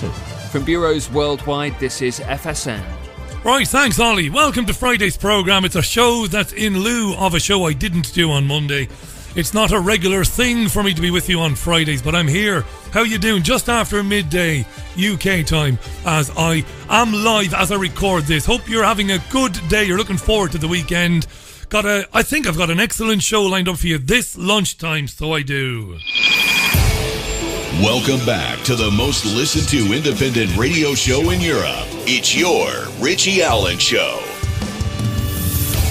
Washington. From bureaus worldwide, this is FSN. Right, thanks Ollie. Welcome to Friday's programme. It's a show that's in lieu of a show I didn't do on Monday. It's not a regular thing for me to be with you on Fridays, but I'm here. How you doing? Just after midday UK time, as I am live as I record this. Hope you're having a good day. You're looking forward to the weekend. I think I've got an excellent show lined up for you this lunchtime, so I do. Welcome back to the most listened to independent radio show in Europe. It's your Richie Allen Show.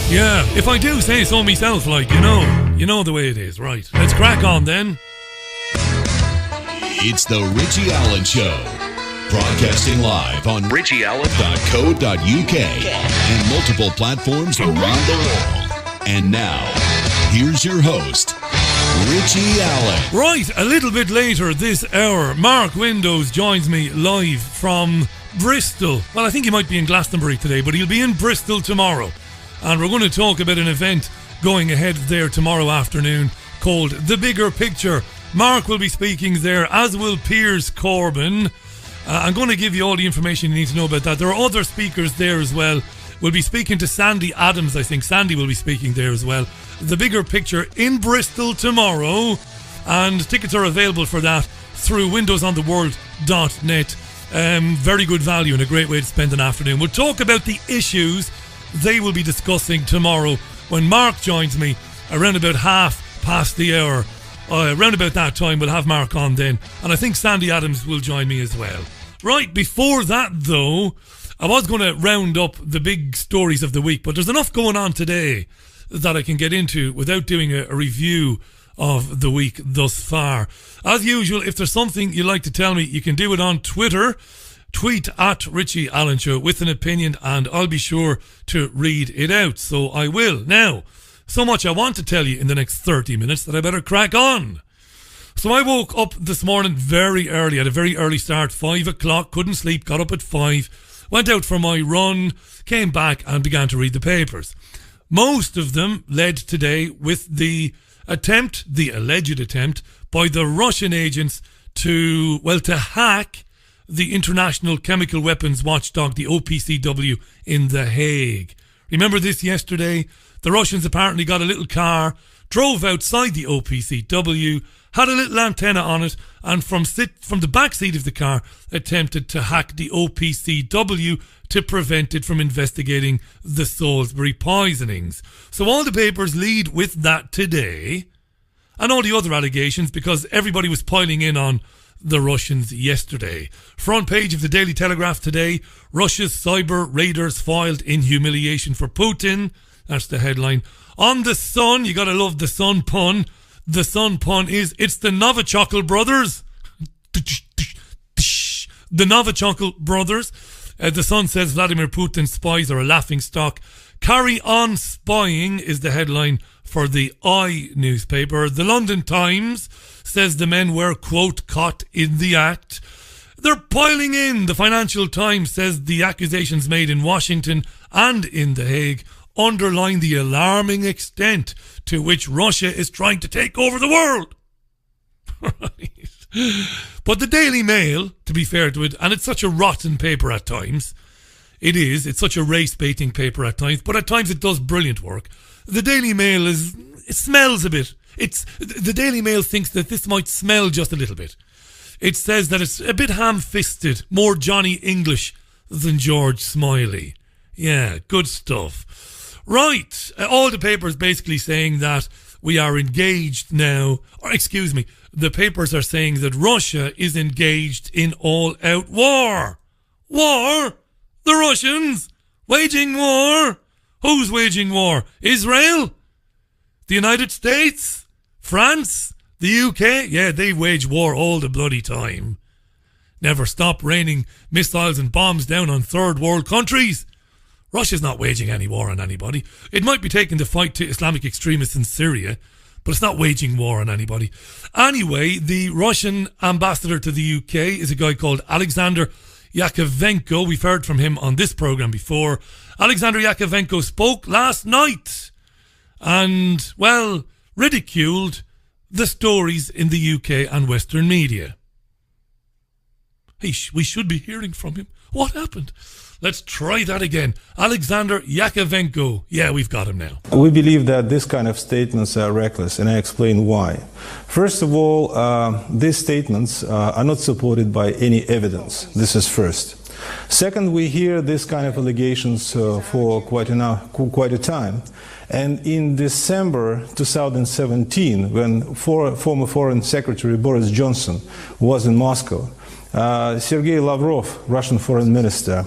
Yeah, if I do say so myself, like, you know the way it is. Right, let's crack on then. It's the Richie Allen Show. Broadcasting live on richieallen.co.uk and multiple platforms around the world. And now, here's your host, Richie Allen. Right, a little bit later this hour, Mark Windows joins me live from Bristol. Well, I think he might be in Glastonbury today, but he'll be in Bristol tomorrow. And we're going to talk about an event going ahead there tomorrow afternoon called The Bigger Picture. Mark will be speaking there, as will Piers Corbyn. I'm going to give you all the information you need to know about that. There are other speakers there as well. We'll be speaking to Sandy Adams, I think. Sandy will be speaking there as well. The Bigger Picture in Bristol tomorrow. And tickets are available for that through windowsontheworld.net. Very good value and a great way to spend an afternoon. We'll talk about the issues they will be discussing tomorrow when Mark joins me around about 1:30 the hour. Around about that time, we'll have Mark on then. And I think Sandy Adams will join me as well. Right, before that though, I was going to round up the big stories of the week, but there's enough going on today that I can get into without doing a review of the week thus far. As usual, if there's something you'd like to tell me, you can do it on Twitter. Tweet at Richie Allen Show with an opinion and I'll be sure to read it out. So I will. Now, so much I want to tell you in the next 30 minutes that I better crack on. So I woke up this morning very early, had a very early start, 5 o'clock, couldn't sleep, got up at 5, went out for my run, came back and began to read the papers. Most of them led today with the alleged attempt by the Russian agents to hack the International Chemical Weapons Watchdog, the OPCW, in The Hague. Remember this yesterday? The Russians apparently got a little car, drove outside the OPCW, had a little antenna on it, and from the back seat of the car attempted to hack the OPCW to prevent it from investigating the Salisbury poisonings. So all the papers lead with that today, and all the other allegations, because everybody was piling in on the Russians yesterday. Front page of the Daily Telegraph today, Russia's cyber raiders foiled in humiliation for Putin. That's the headline. On the Sun, you gotta love the Sun pun. The Sun pun is, it's the Novichok brothers. The Novichok brothers. The Sun says Vladimir Putin's spies are a laughing stock. Carry on spying is the headline for the I newspaper. The London Times says the men were, quote, caught in the act. They're piling in. The Financial Times says the accusations made in Washington and in The Hague underline the alarming extent to which Russia is trying to take over the world. But the Daily Mail, to be fair to it, and it's such a rotten paper at times, it's such a race-baiting paper at times, but at times it does brilliant work. The Daily Mail it smells a bit. The Daily Mail thinks that this might smell just a little bit. It says that it's a bit ham-fisted, more Johnny English than George Smiley. Yeah, good stuff. Right, all the papers basically saying that we are engaged now, the papers are saying that Russia is engaged in all-out war. War? The Russians? Waging war? Who's waging war? Israel? The United States? France? The UK? Yeah, they wage war all the bloody time. Never stop raining missiles and bombs down on third world countries. Russia's not waging any war on anybody. It might be taking the fight to Islamic extremists in Syria, but it's not waging war on anybody. Anyway, the Russian ambassador to the UK is a guy called Alexander Yakovenko. We've heard from him on this programme before. Alexander Yakovenko spoke last night and, ridiculed the stories in the UK and Western media. We should be hearing from him. What happened? Let's try that again. Alexander Yakovenko. Yeah, we've got him now. We believe that this kind of statements are reckless, and I explain why. First of all, these statements are not supported by any evidence. This is first. Second, we hear this kind of allegations for quite a time. And in December 2017, when former Foreign Secretary Boris Johnson was in Moscow, Sergei Lavrov, Russian foreign minister,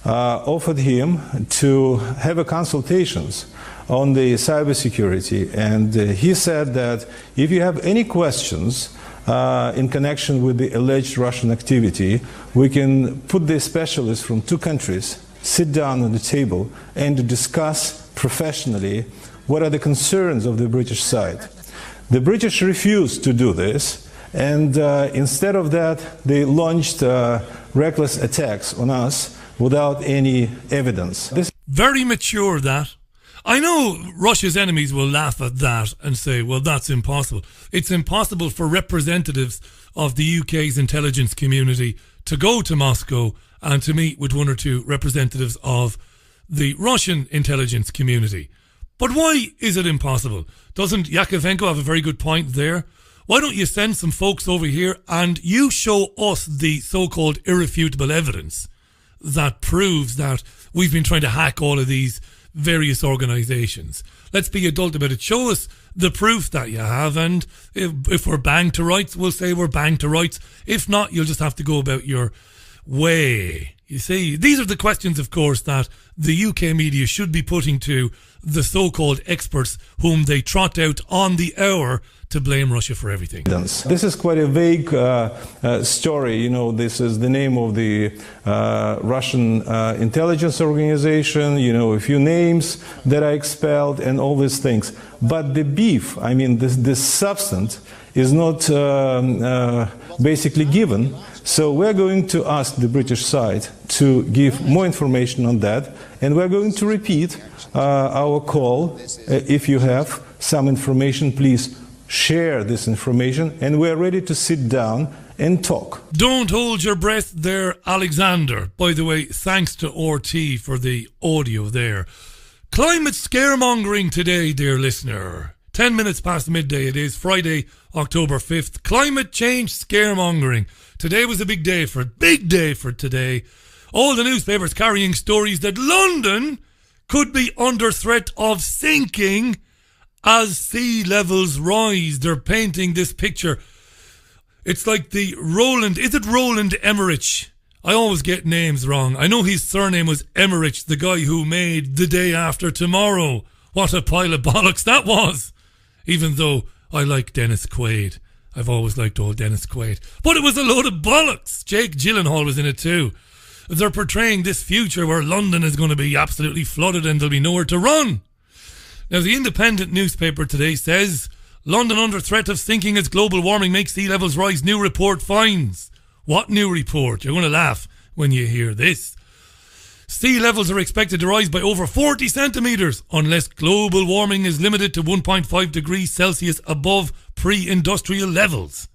offered him to have a consultations on the cybersecurity. And he said that if you have any questions in connection with the alleged Russian activity, we can put the specialists from two countries, sit down on the table and discuss professionally what are the concerns of the British side. The British refused to do this, and instead of that, they launched reckless attacks on us without any evidence. Very mature, that. I know Russia's enemies will laugh at that and say, well, that's impossible. It's impossible for representatives of the UK's intelligence community to go to Moscow and to meet with one or two representatives of the Russian intelligence community. But why is it impossible? Doesn't Yakovenko have a very good point there? Why don't you send some folks over here and you show us the so-called irrefutable evidence that proves that we've been trying to hack all of these various organisations. Let's be adult about it. Show us the proof that you have, and if we're banged to rights, we'll say we're banged to rights. If not, you'll just have to go about your way. You see, these are the questions, of course, that the UK media should be putting to the so-called experts whom they trot out on the hour to blame Russia for everything. This is quite a vague story. You know, this is the name of the Russian intelligence organization, you know, a few names that are expelled and all these things. But the beef, I mean, this substance is not basically given. So we're going to ask the British side to give more information on that. And we're going to repeat our call. If you have some information, please share this information, and we're ready to sit down and talk. Don't hold your breath there, Alexander. By the way, thanks to RT for the audio there. Climate scaremongering today, dear listener. 10 minutes past midday it is, Friday, October 5th. Climate change scaremongering. Today was a big day for today. All the newspapers carrying stories that London could be under threat of sinking as sea levels rise. They're painting this picture. It's like the Roland Emmerich? I always get names wrong. I know his surname was Emmerich, the guy who made The Day After Tomorrow. What a pile of bollocks that was. Even though I like Dennis Quaid. I've always liked old Dennis Quaid. But it was a load of bollocks. Jake Gyllenhaal was in it too. They're portraying this future where London is going to be absolutely flooded and there'll be nowhere to run. Now, the Independent newspaper today says, London under threat of sinking as global warming makes sea levels rise. New report finds. What new report? You're going to laugh when you hear this. Sea levels are expected to rise by over 40 centimetres unless global warming is limited to 1.5 degrees Celsius above pre-industrial levels.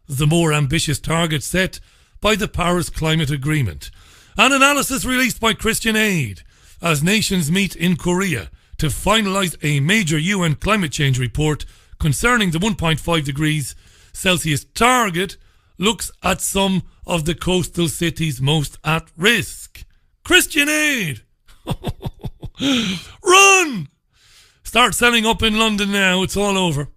The more ambitious target set by the Paris Climate Agreement. An analysis released by Christian Aid as nations meet in Korea to finalise a major UN climate change report concerning the 1.5 degrees Celsius target looks at some of the coastal cities most at risk. Christian Aid! Run! Start selling up in London now, it's all over.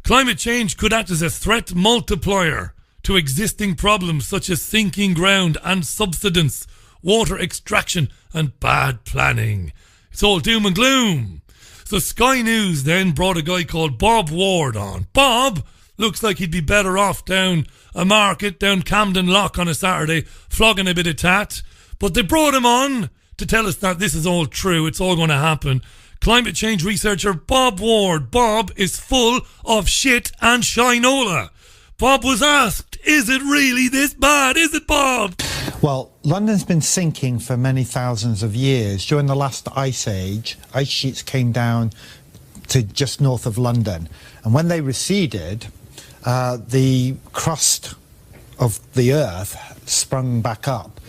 Climate change could act as a threat multiplier to existing problems such as sinking ground and subsidence, water extraction and bad planning. It's all doom and gloom. So Sky News then brought a guy called Bob Ward on. Bob looks like he'd be better off down a market, down Camden Lock on a Saturday, flogging a bit of tat. But they brought him on to tell us that this is all true. It's all going to happen. Climate change researcher Bob Ward. Bob is full of shit and shinola. Bob was asked, is it really this bad? Is it, Bob? Well, London's been sinking for many thousands of years. During the last ice age, ice sheets came down to just north of London. And when they receded, the crust of the Earth sprung back up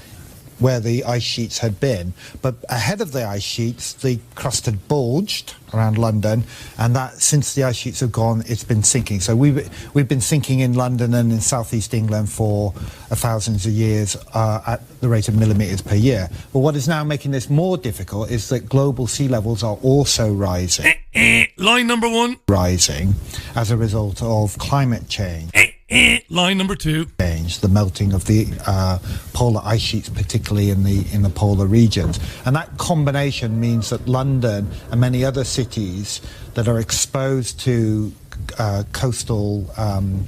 where the ice sheets had been. But ahead of the ice sheets, the crust had bulged around London, and that since the ice sheets have gone, it's been sinking. So we've been sinking in London and in southeast England for thousands of years at the rate of millimetres per year. But what is now making this more difficult is that global sea levels are also rising. Line number 1. Rising as a result of climate change. Line number 2. The melting of the polar ice sheets, particularly in the polar regions, and that combination means that London and many other cities that are exposed to coastal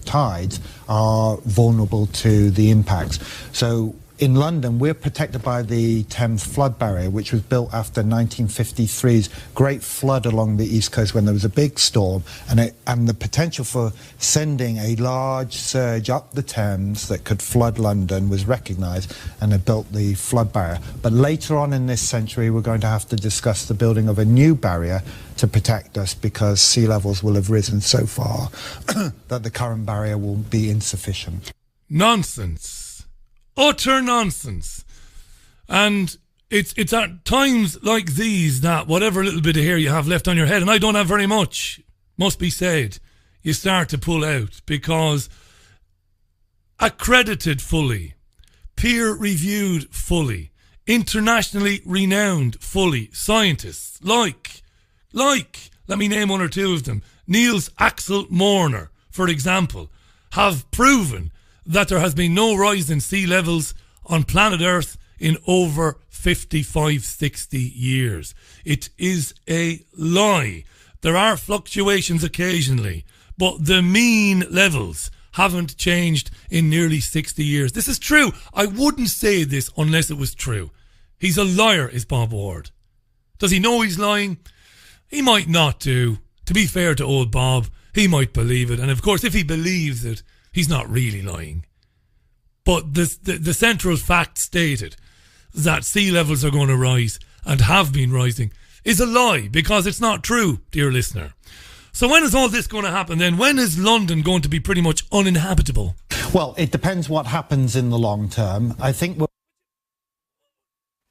tides are vulnerable to the impacts. So in London, we're protected by the Thames Flood Barrier, which was built after 1953's great flood along the East Coast when there was a big storm, and the potential for sending a large surge up the Thames that could flood London was recognised, and they built the flood barrier. But later on in this century, we're going to have to discuss the building of a new barrier to protect us, because sea levels will have risen so far that the current barrier will be insufficient. Nonsense. Utter nonsense. And it's at times like these that whatever little bit of hair you have left on your head, and I don't have very much, must be said, you start to pull out, because accredited fully, peer-reviewed fully, internationally renowned fully scientists like, let me name one or two of them, Niels Axel Morner, for example, have proven that there has been no rise in sea levels on planet Earth in over 55, 60 years. It is a lie. There are fluctuations occasionally, but the mean levels haven't changed in nearly 60 years. This is true. I wouldn't say this unless it was true. He's a liar, is Bob Ward. Does he know he's lying? He might not do. To be fair to old Bob, he might believe it. And of course, if he believes it, he's not really lying. But the central fact stated that sea levels are going to rise and have been rising is a lie, because it's not true, dear listener. So when is all this going to happen then? When is London going to be pretty much uninhabitable? Well, it depends what happens in the long term. I think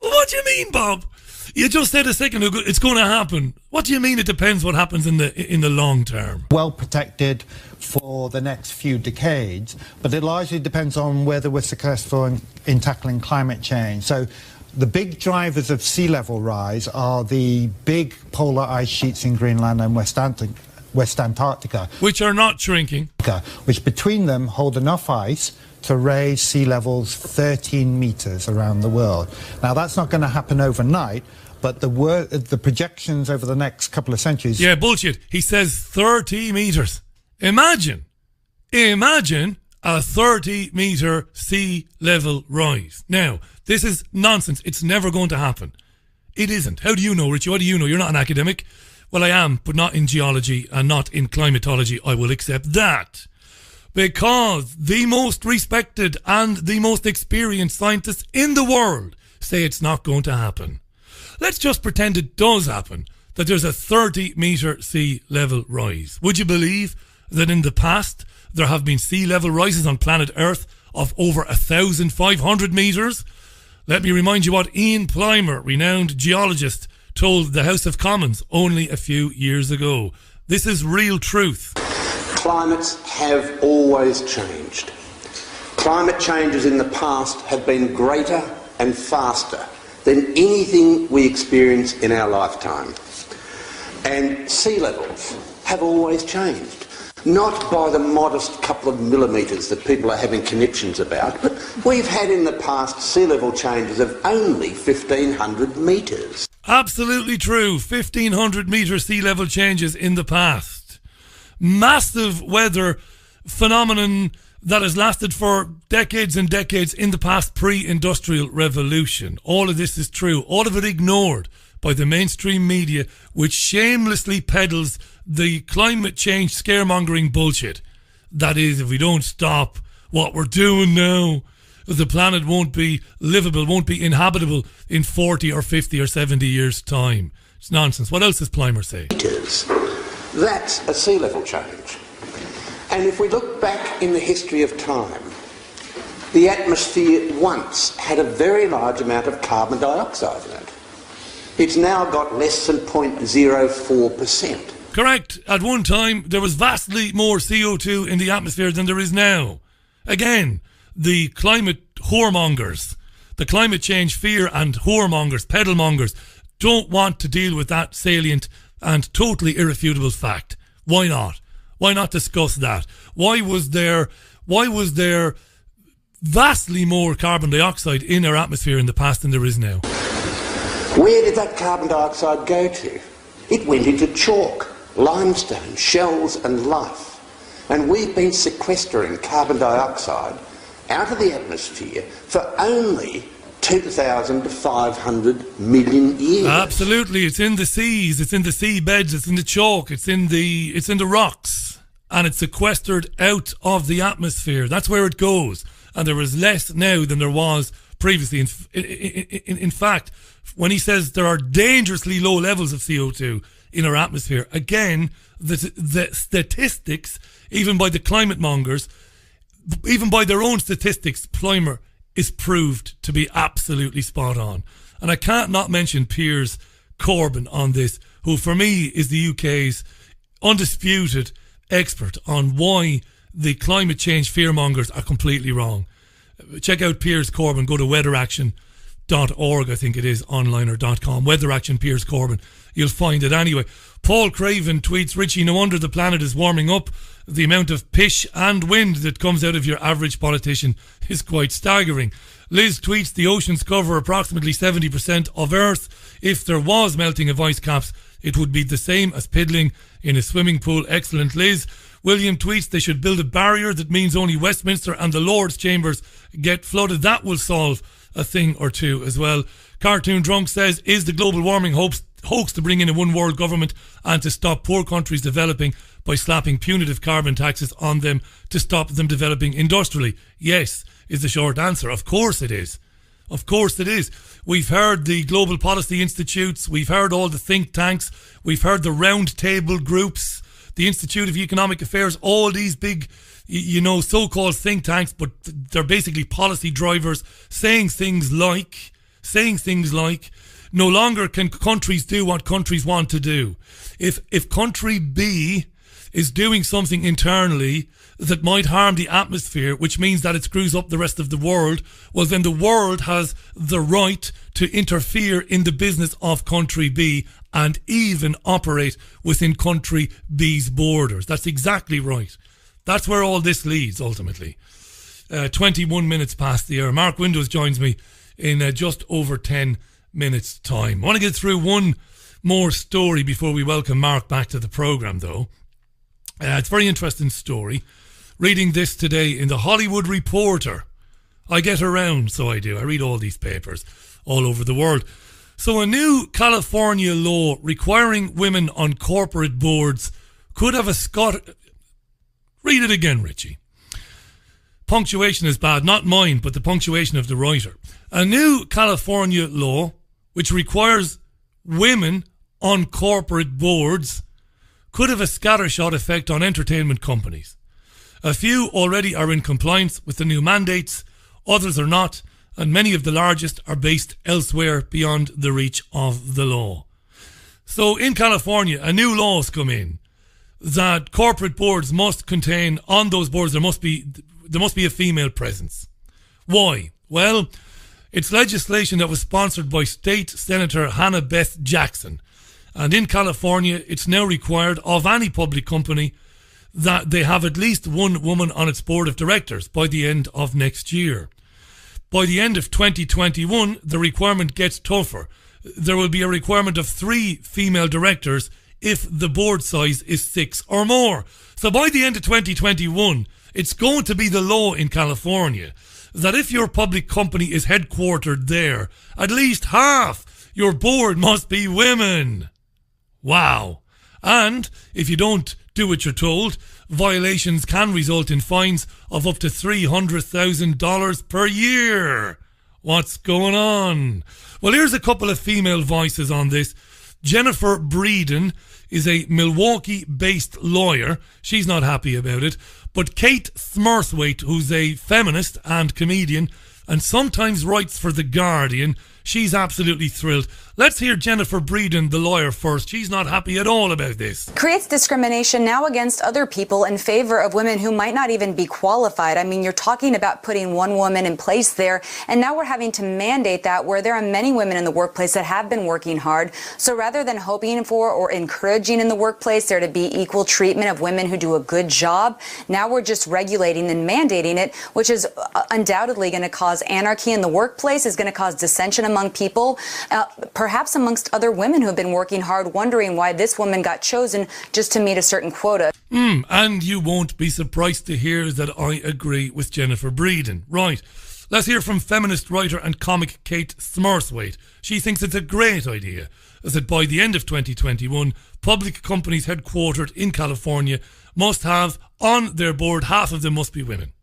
What do you mean, Bob? You just said a second ago it's going to happen. What do you mean it depends what happens in the long term? Well protected for the next few decades, but it largely depends on whether we're successful in tackling climate change. So the big drivers of sea level rise are the big polar ice sheets in Greenland and West Antarctica, which are not shrinking, which between them hold enough ice to raise sea levels 13 metres around the world. Now, that's not going to happen overnight, but the projections over the next couple of centuries... Yeah, bullshit. He says 30 metres. Imagine a 30-metre sea level rise. Now, this is nonsense. It's never going to happen. It isn't. How do you know, Richie? What do you know? You're not an academic. Well, I am, but not in geology and not in climatology. I will accept that. Because the most respected and the most experienced scientists in the world say it's not going to happen. Let's just pretend it does happen, that there's a 30-metre sea level rise. Would you believe that in the past there have been sea level rises on planet Earth of over 1,500 metres? Let me remind you what Ian Plimer, renowned geologist, told the House of Commons only a few years ago. This is real truth. Climates have always changed. Climate changes in the past have been greater and faster than anything we experience in our lifetime. And sea levels have always changed. Not by the modest couple of millimetres that people are having conniptions about, but we've had in the past sea level changes of only 1,500 metres. Absolutely true. 1,500 metre sea level changes in the past. Massive weather phenomenon that has lasted for decades and decades in the past pre-industrial revolution. All of this is true. All of it ignored by the mainstream media, which shamelessly peddles the climate change scaremongering bullshit. That is, if we don't stop what we're doing now, the planet won't be livable, won't be inhabitable in 40 or 50 or 70 years' time. It's nonsense. What else does Plimer say? That's a sea level change. And if we look back in the history of time, The atmosphere once had a very large amount of carbon dioxide in it. It's now got less than 0.04%. Correct. At one time, there was vastly more CO2 in the atmosphere than there is now. Again, the climate whoremongers, the climate change fear and whoremongers, pedalmongers, don't want to deal with that salient and totally irrefutable fact. Why not? Why not discuss that? Why was there vastly more carbon dioxide in our atmosphere in the past than there is now? Where did that carbon dioxide go to? It went into chalk, limestone, shells and life. And we've been sequestering carbon dioxide out of the atmosphere for only 2,500 million years. Absolutely. It's in the seas, it's in the seabeds, it's in the chalk, it's in the rocks. And it's sequestered out of the atmosphere. That's where it goes. And there is less now than there was previously. In fact, when he says there are dangerously low levels of CO2 in our atmosphere, again, the statistics, even by the climate mongers, even by their own statistics, Plimer is proved to be absolutely spot on. And I can't not mention Piers Corbyn on this, who for me is the UK's undisputed expert on why the climate change fearmongers are completely wrong. Check out Piers Corbyn. Go to weatheraction.org, I think it is, online, or .com. Weather Action Piers Corbyn. You'll find it anyway. Paul Craven tweets, Richie, no wonder the planet is warming up. The amount of pish and wind that comes out of your average politician is quite staggering. Liz tweets, the oceans cover approximately 70% of Earth. If there was melting of ice caps, it would be the same as piddling in a swimming pool. Excellent, Liz. William tweets, they should build a barrier that means only Westminster and the Lords chambers get flooded. That will solve a thing or two as well. Cartoon Drunk says, is the global warming hoax to bring in a one world government and to stop poor countries developing by slapping punitive carbon taxes on them to stop them developing industrially? Yes, is the short answer. Of course it is. Of course it is. We've heard the Global Policy Institutes, we've heard all the think tanks, we've heard the round table groups, the Institute of Economic Affairs, all these big, so-called think tanks, but they're basically policy drivers, saying things like, no longer can countries do what countries want to do. If country B is doing something internally that might harm the atmosphere, which means that it screws up the rest of the world, well, then the world has the right to interfere in the business of country B and even operate within country B's borders. That's exactly right. That's where all this leads, ultimately. 21 minutes past the hour. Mark Windows joins me in just over 10 minutes' time. I want to get through one more story before we welcome Mark back to the programme, though. It's a very interesting story. Reading this today in the Hollywood Reporter. I get around, so I do. I read all these papers all over the world. So a new California law requiring women on corporate boards could have a Read it again, Richie. Punctuation is bad, not mine, but the punctuation of the writer. A new California law which requires women on corporate boards could have a scattershot effect on entertainment companies. A few already are in compliance with the new mandates, others are not, and many of the largest are based elsewhere beyond the reach of the law. So in California, a new law has come in that corporate boards must contain, on those boards, there must be a female presence. Why? Well, it's legislation that was sponsored by State Senator Hannah Beth Jackson. And in California, it's now required of any public company that they have at least one woman on its board of directors by the end of next year. By the end of 2021, the requirement gets tougher. There will be a requirement of 3 female directors if the board size is 6 or more. So by the end of 2021, it's going to be the law in California that if your public company is headquartered there, at least half your board must be women. Wow. And if you don't do what you're told, violations can result in fines of up to $300,000 per year. What's going on? Well, here's a couple of female voices on this. Jennifer Breeden is a Milwaukee-based lawyer. She's not happy about it. But Kate Smurthwaite, who's a feminist and comedian and sometimes writes for The Guardian, she's absolutely thrilled. Let's hear Jennifer Breeden, the lawyer, first. She's not happy at all about this. Creates discrimination now against other people in favor of women who might not even be qualified. I mean, you're talking about putting one woman in place there, and now we're having to mandate that where there are many women in the workplace that have been working hard. So rather than hoping for or encouraging in the workplace there to be equal treatment of women who do a good job, now we're just regulating and mandating it, which is undoubtedly going to cause anarchy in the workplace, is going to cause dissension among people, perhaps amongst other women who have been working hard, wondering why this woman got chosen just to meet a certain quota. And you won't be surprised to hear that I agree with Jennifer Breeden. Right, let's hear from feminist writer and comic Kate Smurthwaite. She thinks it's a great idea that by the end of 2021, public companies headquartered in California must have on their board, half of them must be women,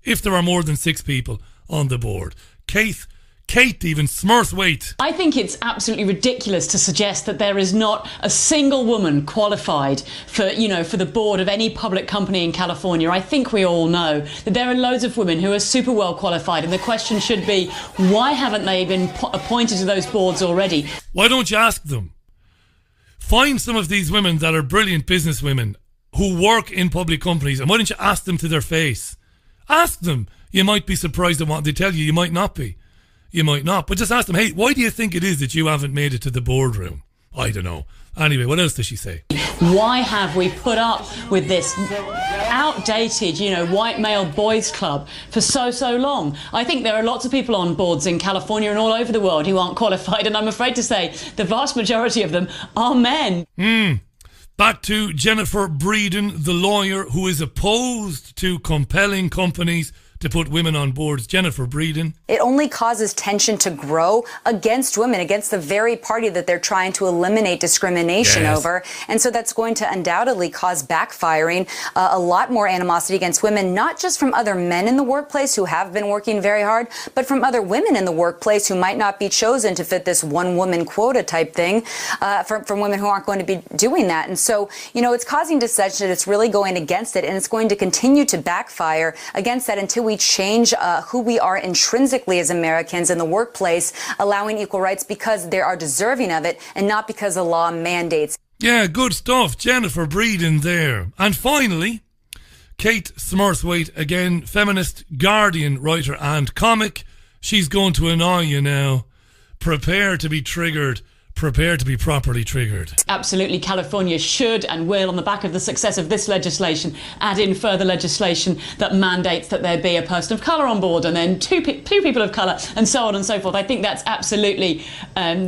if there are more than 6 people on the board. Kate even Smurthwaite. I think it's absolutely ridiculous to suggest that there is not a single woman qualified for the board of any public company in California. I think we all know that there are loads of women who are super well qualified, and the question should be, why haven't they been appointed to those boards already? Why don't you ask them? Find some of these women that are brilliant business women who work in public companies, and why don't you ask them to their face? Ask them. You might be surprised at what they tell you. You might not be. You might not. But just ask them, hey, why do you think it is that you haven't made it to the boardroom? I don't know. Anyway, what else does she say? Why have we put up with this outdated, white male boys club for so long? I think there are lots of people on boards in California and all over the world who aren't qualified, and I'm afraid to say the vast majority of them are men. Back to Jennifer Breeden, the lawyer who is opposed to compelling companies to put women on boards. Jennifer Breeden. It only causes tension to grow against women, against the very party that they're trying to eliminate discrimination over. And so that's going to undoubtedly cause backfiring, a lot more animosity against women, not just from other men in the workplace who have been working very hard, but from other women in the workplace who might not be chosen to fit this one-woman quota type thing, from women who aren't going to be doing that. And so, it's causing dissension. It's really going against it, and it's going to continue to backfire against that until we change who we are intrinsically as Americans in the workplace, allowing equal rights because they are deserving of it and not because the law mandates. Yeah, good stuff. Jennifer Breeden there. And finally, Kate Smurthwaite, again, feminist, Guardian writer and comic. She's going to annoy you now. Prepare to be triggered. Prepare to be properly triggered. Absolutely, California should and will, on the back of the success of this legislation, add in further legislation that mandates that there be a person of colour on board and then two people of colour and so on and so forth. I think that's absolutely,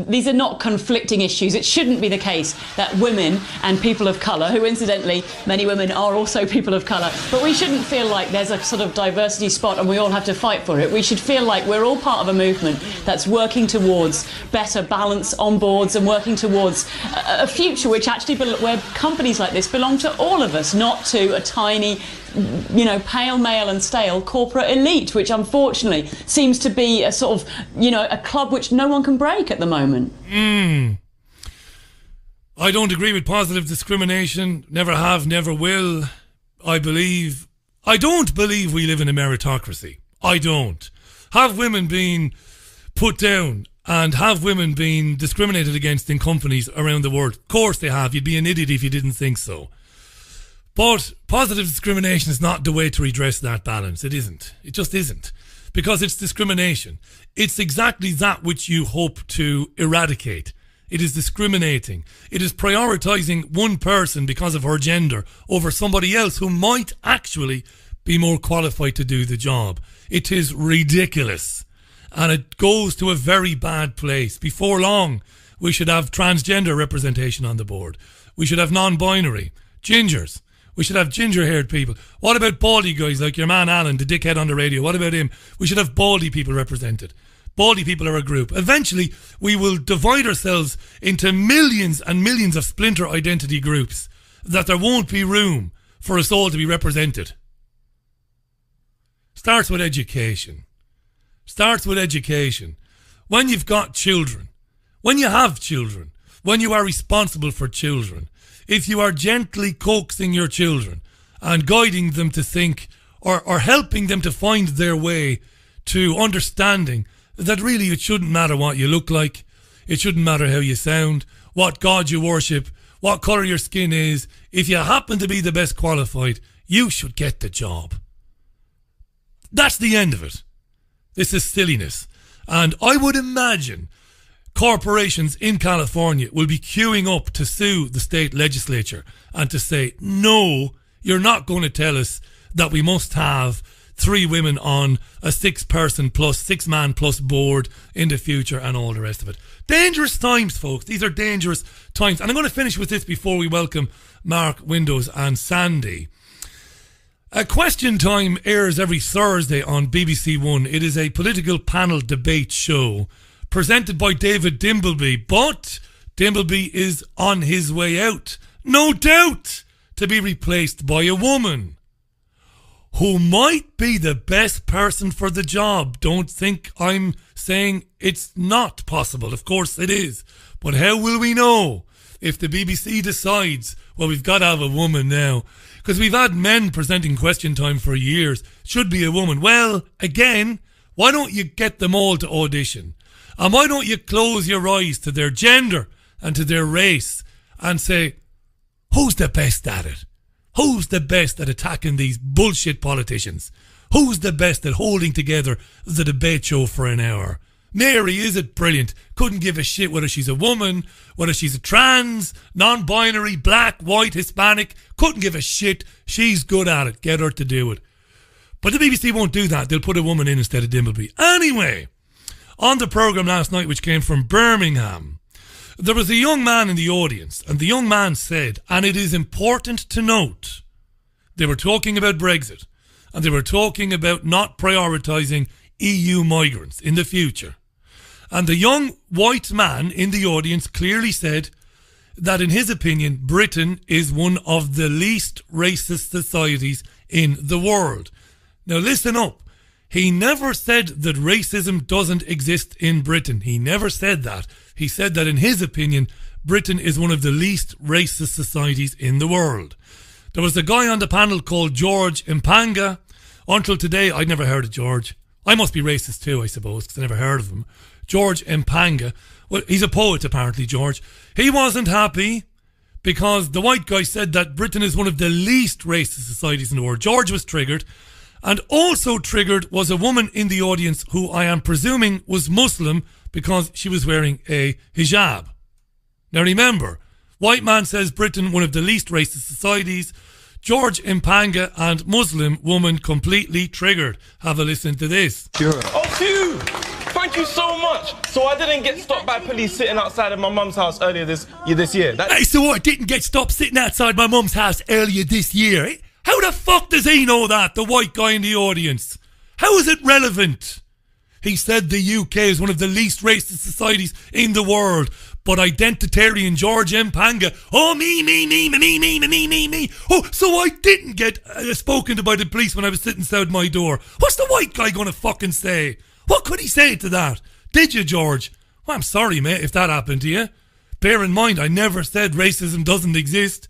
these are not conflicting issues. It shouldn't be the case that women and people of colour, who incidentally, many women are also people of colour, but we shouldn't feel like there's a sort of diversity spot and we all have to fight for it. We should feel like we're all part of a movement that's working towards better balance on board and working towards a future which actually, where companies like this belong to all of us, not to a tiny, pale, male and stale corporate elite, which unfortunately seems to be a sort of, a club which no one can break at the moment. I don't agree with positive discrimination. Never have, never will. I don't believe we live in a meritocracy. I don't. Have women been put down and have women been discriminated against in companies around the world? Of course they have. You'd be an idiot if you didn't think so. But positive discrimination is not the way to redress that balance. It isn't. It just isn't. Because it's discrimination. It's exactly that which you hope to eradicate. It is discriminating. It is prioritising one person because of her gender over somebody else who might actually be more qualified to do the job. It is ridiculous. And it goes to a very bad place. Before long, we should have transgender representation on the board. We should have non-binary, gingers. We should have ginger-haired people. What about baldy guys like your man Alan, the dickhead on the radio? What about him? We should have baldy people represented. Baldy people are a group. Eventually, we will divide ourselves into millions and millions of splinter identity groups that there won't be room for us all to be represented. Starts with education. Starts with education. When you've got children, when you have children, when you are responsible for children, if you are gently coaxing your children and guiding them to think or helping them to find their way to understanding that really it shouldn't matter what you look like, it shouldn't matter how you sound, what God you worship, what colour your skin is. If you happen to be the best qualified, you should get the job. That's the end of it. This is silliness. And I would imagine corporations in California will be queuing up to sue the state legislature and to say, no, you're not going to tell us that we must have 3 women on a 6-man plus board in the future and all the rest of it. Dangerous times, folks. These are dangerous times. And I'm going to finish with this before we welcome Mark Windows and Sandy. Question Time airs every Thursday on BBC One. It is a political panel debate show presented by David Dimbleby. But Dimbleby is on his way out, no doubt, to be replaced by a woman who might be the best person for the job. Don't think I'm saying it's not possible. Of course it is. But how will we know if the BBC decides, well, we've got to have a woman now? Because we've had men presenting Question Time for years. Should be a woman. Well, again, why don't you get them all to audition? And why don't you close your eyes to their gender and to their race and say, who's the best at it? Who's the best at attacking these bullshit politicians? Who's the best at holding together the debate show for an hour? Mary, is it brilliant? Couldn't give a shit whether she's a woman, whether she's a trans, non-binary, black, white, Hispanic. Couldn't give a shit. She's good at it. Get her to do it. But the BBC won't do that. They'll put a woman in instead of Dimbleby. Anyway, on the programme last night, which came from Birmingham, there was a young man in the audience, and the young man said, and it is important to note, they were talking about Brexit, and they were talking about not prioritising EU migrants in the future. And the young white man in the audience clearly said that, in his opinion, Britain is one of the least racist societies in the world. Now listen up. He never said that racism doesn't exist in Britain. He never said that. He said that, in his opinion, Britain is one of the least racist societies in the world. There was a guy on the panel called George Mpanga. Until today, I'd never heard of George. I must be racist too, I suppose, because I never heard of him. George Mpanga. Well, he's a poet, apparently, George. He wasn't happy because the white guy said that Britain is one of the least racist societies in the world. George was triggered. And also triggered was a woman in the audience who I am presuming was Muslim because she was wearing a hijab. Now remember, white man says Britain one of the least racist societies. George Mpanga and Muslim woman completely triggered. Have a listen to this. Oh, Sue! Thank you so much. So I didn't get stopped by police sitting outside of my mum's house earlier this year. So I didn't get stopped sitting outside my mum's house earlier this year. How the fuck does he know that, the white guy in the audience? How is it relevant? He said the UK is one of the least racist societies in the world. But identitarian George Mpanga, oh, me. Oh, so I didn't get spoken to by the police when I was sitting outside my door. What's the white guy going to fucking say? What could he say to that? Did you, George? Well, I'm sorry, mate, if that happened to you. Bear in mind, I never said racism doesn't exist.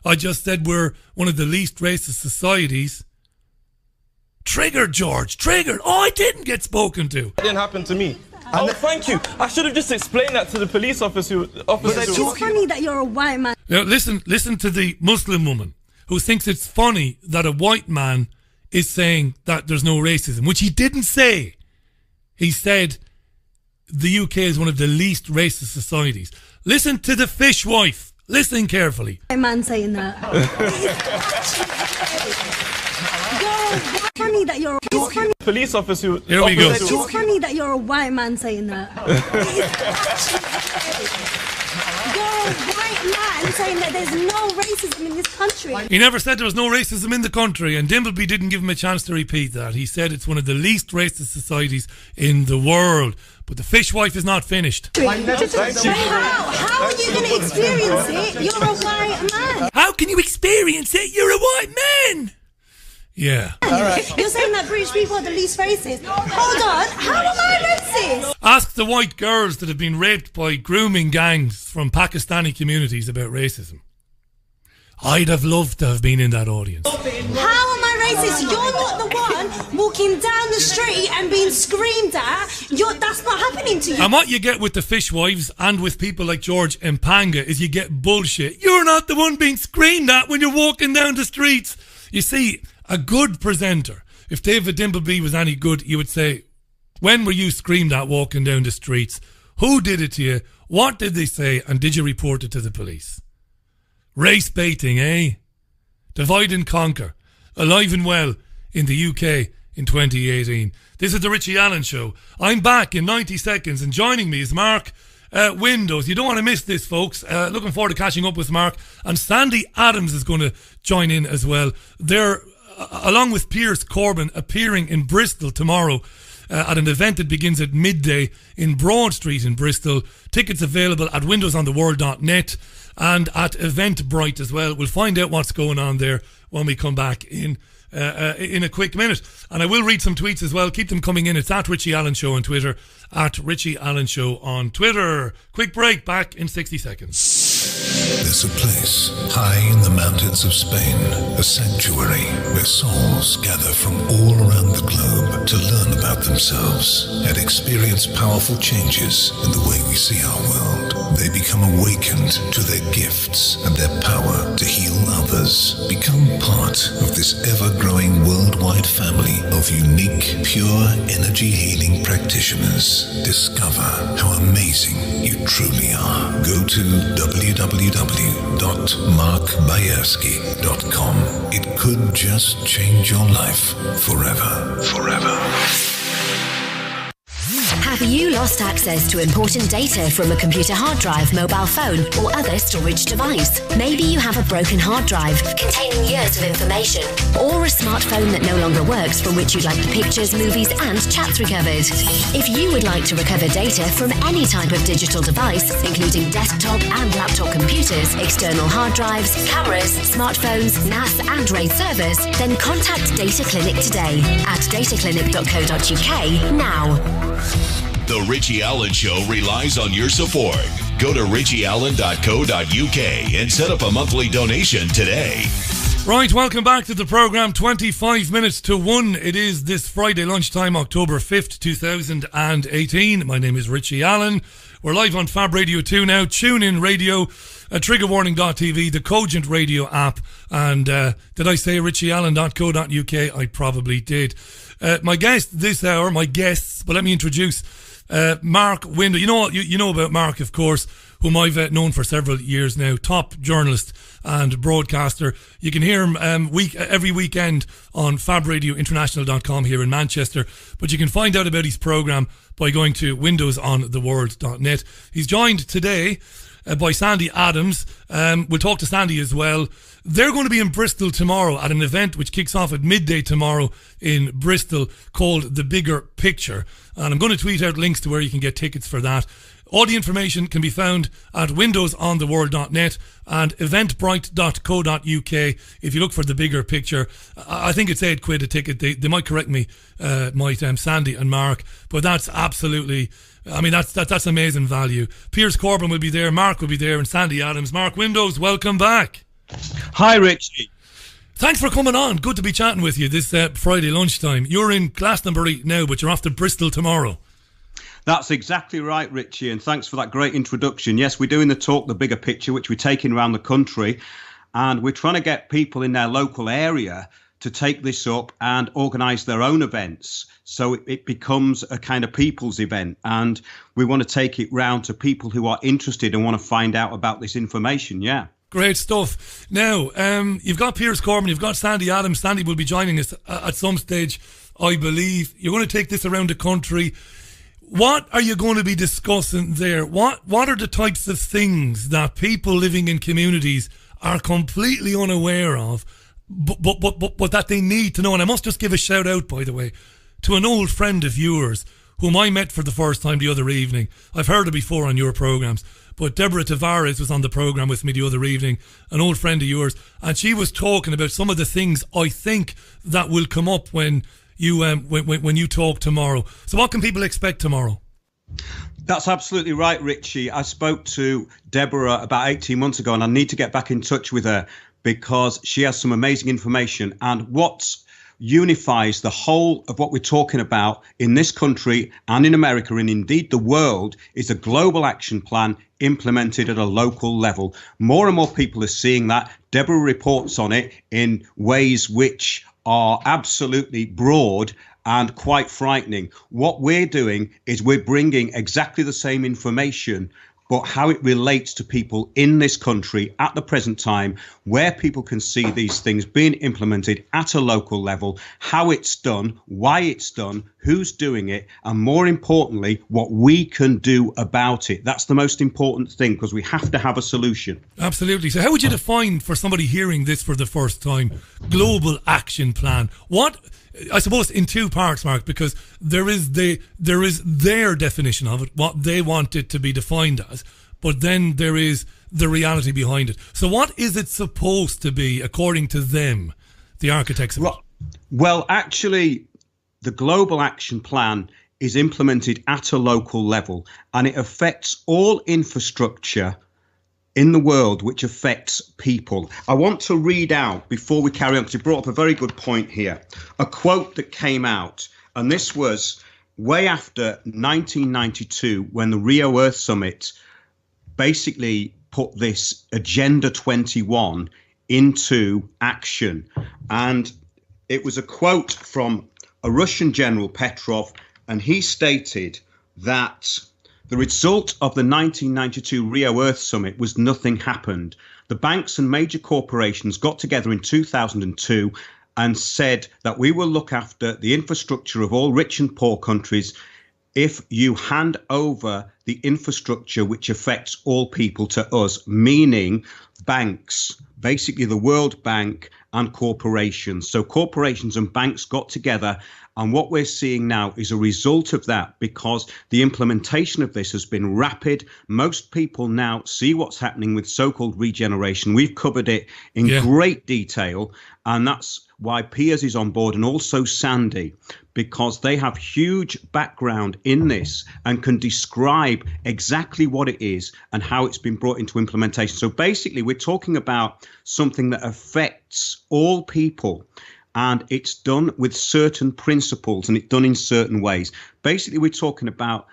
I just said we're one of the least racist societies. Triggered, George, triggered. Oh, I didn't get spoken to. It didn't happen to me. Oh, thank you. I should have just explained that to the police officer. It's funny that you're a white man. Now, listen to the Muslim woman who thinks it's funny that a white man is saying that there's no racism, which he didn't say. He said the UK is one of the least racist societies. Listen to the fishwife. Listen carefully. White man saying that. It's funny that you're a funny. Police officer. Here we go. It's funny that you're a white man saying that. You're a white man saying that there's no racism in this country. He never said there was no racism in the country, and Dimbleby didn't give him a chance to repeat that. He said it's one of the least racist societies in the world. But the fishwife is not finished. How are you going to experience it? You're a white man. How can you experience it? You're a white man. Yeah. Right. You're saying that British people are the least racist. Hold on, how am I racist? Ask the white girls that have been raped by grooming gangs from Pakistani communities about racism. I'd have loved to have been in that audience. How am I racist? You're not the one walking down the street and being screamed at. That's not happening to you. And what you get with the fishwives and with people like George Mpanga is you get bullshit. You're not the one being screamed at when you're walking down the streets. You see, a good presenter, if David Dimbleby was any good, you would say, when were you screamed at walking down the streets? Who did it to you? What did they say? And did you report it to the police? Race baiting, eh? Divide and conquer. Alive and well in the UK in 2018. This is the Richie Allen Show. I'm back in 90 seconds, and joining me is Mark Windows. You don't want to miss this, folks. Looking forward to catching up with Mark. And Sandy Adams is going to join in as well. They're, along with Piers Corbyn, appearing in Bristol tomorrow at an event that begins at midday in Broad Street in Bristol. Tickets available at windowsontheworld.net and at Eventbrite as well. We'll find out what's going on there when we come back in a quick minute. And I will read some tweets as well. Keep them coming in. It's at Richie Allen Show on Twitter. At Richie Allen Show on Twitter. Quick break, back in 60 seconds. There's a place high in the mountains of Spain, a sanctuary where souls gather from all around the globe to learn about themselves and experience powerful changes in the way we see our world. They become awakened to their gifts and their power to heal others. Become part of this ever-growing worldwide family of unique, pure energy healing practitioners. Discover how amazing you truly are. Go to www.markbayerski.com. It could just change your life forever. Forever. Have you lost access to important data from a computer hard drive, mobile phone, or other storage device? Maybe you have a broken hard drive containing years of information, or a smartphone that no longer works from which you'd like the pictures, movies, and chats recovered. If you would like to recover data from any type of digital device, including desktop and laptop computers, external hard drives, cameras, smartphones, NAS, and RAID servers, then contact Data Clinic today at dataclinic.co.uk now. The Richie Allen Show relies on your support. Go to richieallen.co.uk and set up a monthly donation today. Right, welcome back to the programme. 25 minutes to 1. It is this Friday lunchtime, October 5th, 2018. My name is Richie Allen. We're live on Fab Radio 2 now, TuneIn Radio, triggerwarning.tv, the Cogent Radio app, and did I say richieallen.co.uk? I probably did. My guest this hour, my guests, but let me introduce Mark Windows. You know about Mark, of course, whom I've known for several years now. Top journalist and broadcaster. You can hear him every weekend on fabradiointernational.com here in Manchester. But you can find out about his programme by going to windowsontheworld.net. He's joined today by Sandy Adams. We'll talk to Sandy as well. They're going to be in Bristol tomorrow at an event which kicks off at midday tomorrow in Bristol called The Bigger Picture. And I'm going to tweet out links to where you can get tickets for that. All the information can be found at windowsontheworld.net and eventbrite.co.uk. If you look for The Bigger Picture, I think it's £8 a ticket. They might correct me, Sandy and Mark, but that's absolutely, that's amazing value. Piers Corbyn will be there, Mark will be there, and Sandy Adams. Mark Windows, welcome back. Hi, Richie. Thanks for coming on. Good to be chatting with you this Friday lunchtime. You're in Glastonbury now, but you're off to Bristol tomorrow. That's exactly right, Richie, and thanks for that great introduction. Yes, we're doing the talk, The Bigger Picture, which we're taking around the country, and we're trying to get people in their local area to take this up and organise their own events. So it becomes a kind of people's event, and we want to take it round to people who are interested and want to find out about this information, yeah. Great stuff. Now, you've got Piers Corbyn, you've got Sandy Adams. Sandy will be joining us at some stage, I believe. You're going to take this around the country. What are you going to be discussing there? What are the types of things that people living in communities are completely unaware of, but that they need to know? And I must just give a shout out, by the way, to an old friend of yours whom I met for the first time the other evening. I've heard her before on your programmes, but Deborah Tavares was on the programme with me the other evening, an old friend of yours, and she was talking about some of the things I think that will come up when you talk tomorrow. So what can people expect tomorrow? That's absolutely right, Richie. I spoke to Deborah about 18 months ago, and I need to get back in touch with her because she has some amazing information. And what unifies the whole of what we're talking about in this country and in America and indeed the world is a global action plan implemented at a local level. More and more people are seeing that. Deborah reports on it in ways which are absolutely broad and quite frightening. What we're doing is we're bringing exactly the same information, but how it relates to people in this country at the present time, where people can see these things being implemented at a local level, how it's done, why it's done, who's doing it, and more importantly, what we can do about it. That's the most important thing, because we have to have a solution. Absolutely. So how would you define, for somebody hearing this for the first time, global action plan? What, I suppose in two parts, Mark, because there is their definition of it, what they want it to be defined as, but then there is the reality behind it. So what is it supposed to be, according to them, the architects of it? Well, actually, the global action plan is implemented at a local level, and it affects all infrastructure in the world which affects people. I want to read out, before we carry on, because you brought up a very good point here, a quote that came out, and this was way after 1992, when the Rio Earth Summit basically put this Agenda 21 into action. And it was a quote from a Russian general, Petrov, and he stated that the result of the 1992 Rio Earth Summit was nothing happened. The banks and major corporations got together in 2002 and said that we will look after the infrastructure of all rich and poor countries if you hand over the infrastructure which affects all people to us, meaning banks, basically the World Bank and corporations. So corporations and banks got together, and what we're seeing now is a result of that, because the implementation of this has been rapid. Most people now see what's happening with so-called regeneration. We've covered it in great detail, and that's why Piers is on board, and also Sandy, because they have huge background in this and can describe exactly what it is and how it's been brought into implementation. So basically, we're talking about something that affects all people, and it's done with certain principles, and it's done in certain ways. Basically, we're talking about,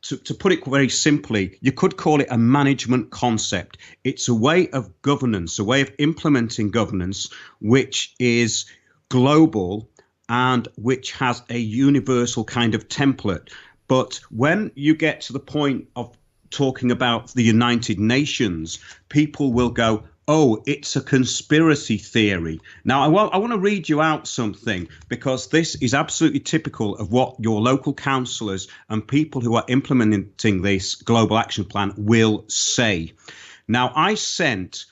to put it very simply, you could call it a management concept. It's a way of governance, a way of implementing governance, which is global and which has a universal kind of template. But when you get to the point of talking about the United Nations, people will go, oh, it's a conspiracy theory. Now, I want to read you out something, because this is absolutely typical of what your local councillors and people who are implementing this global action plan will say. Now, I sent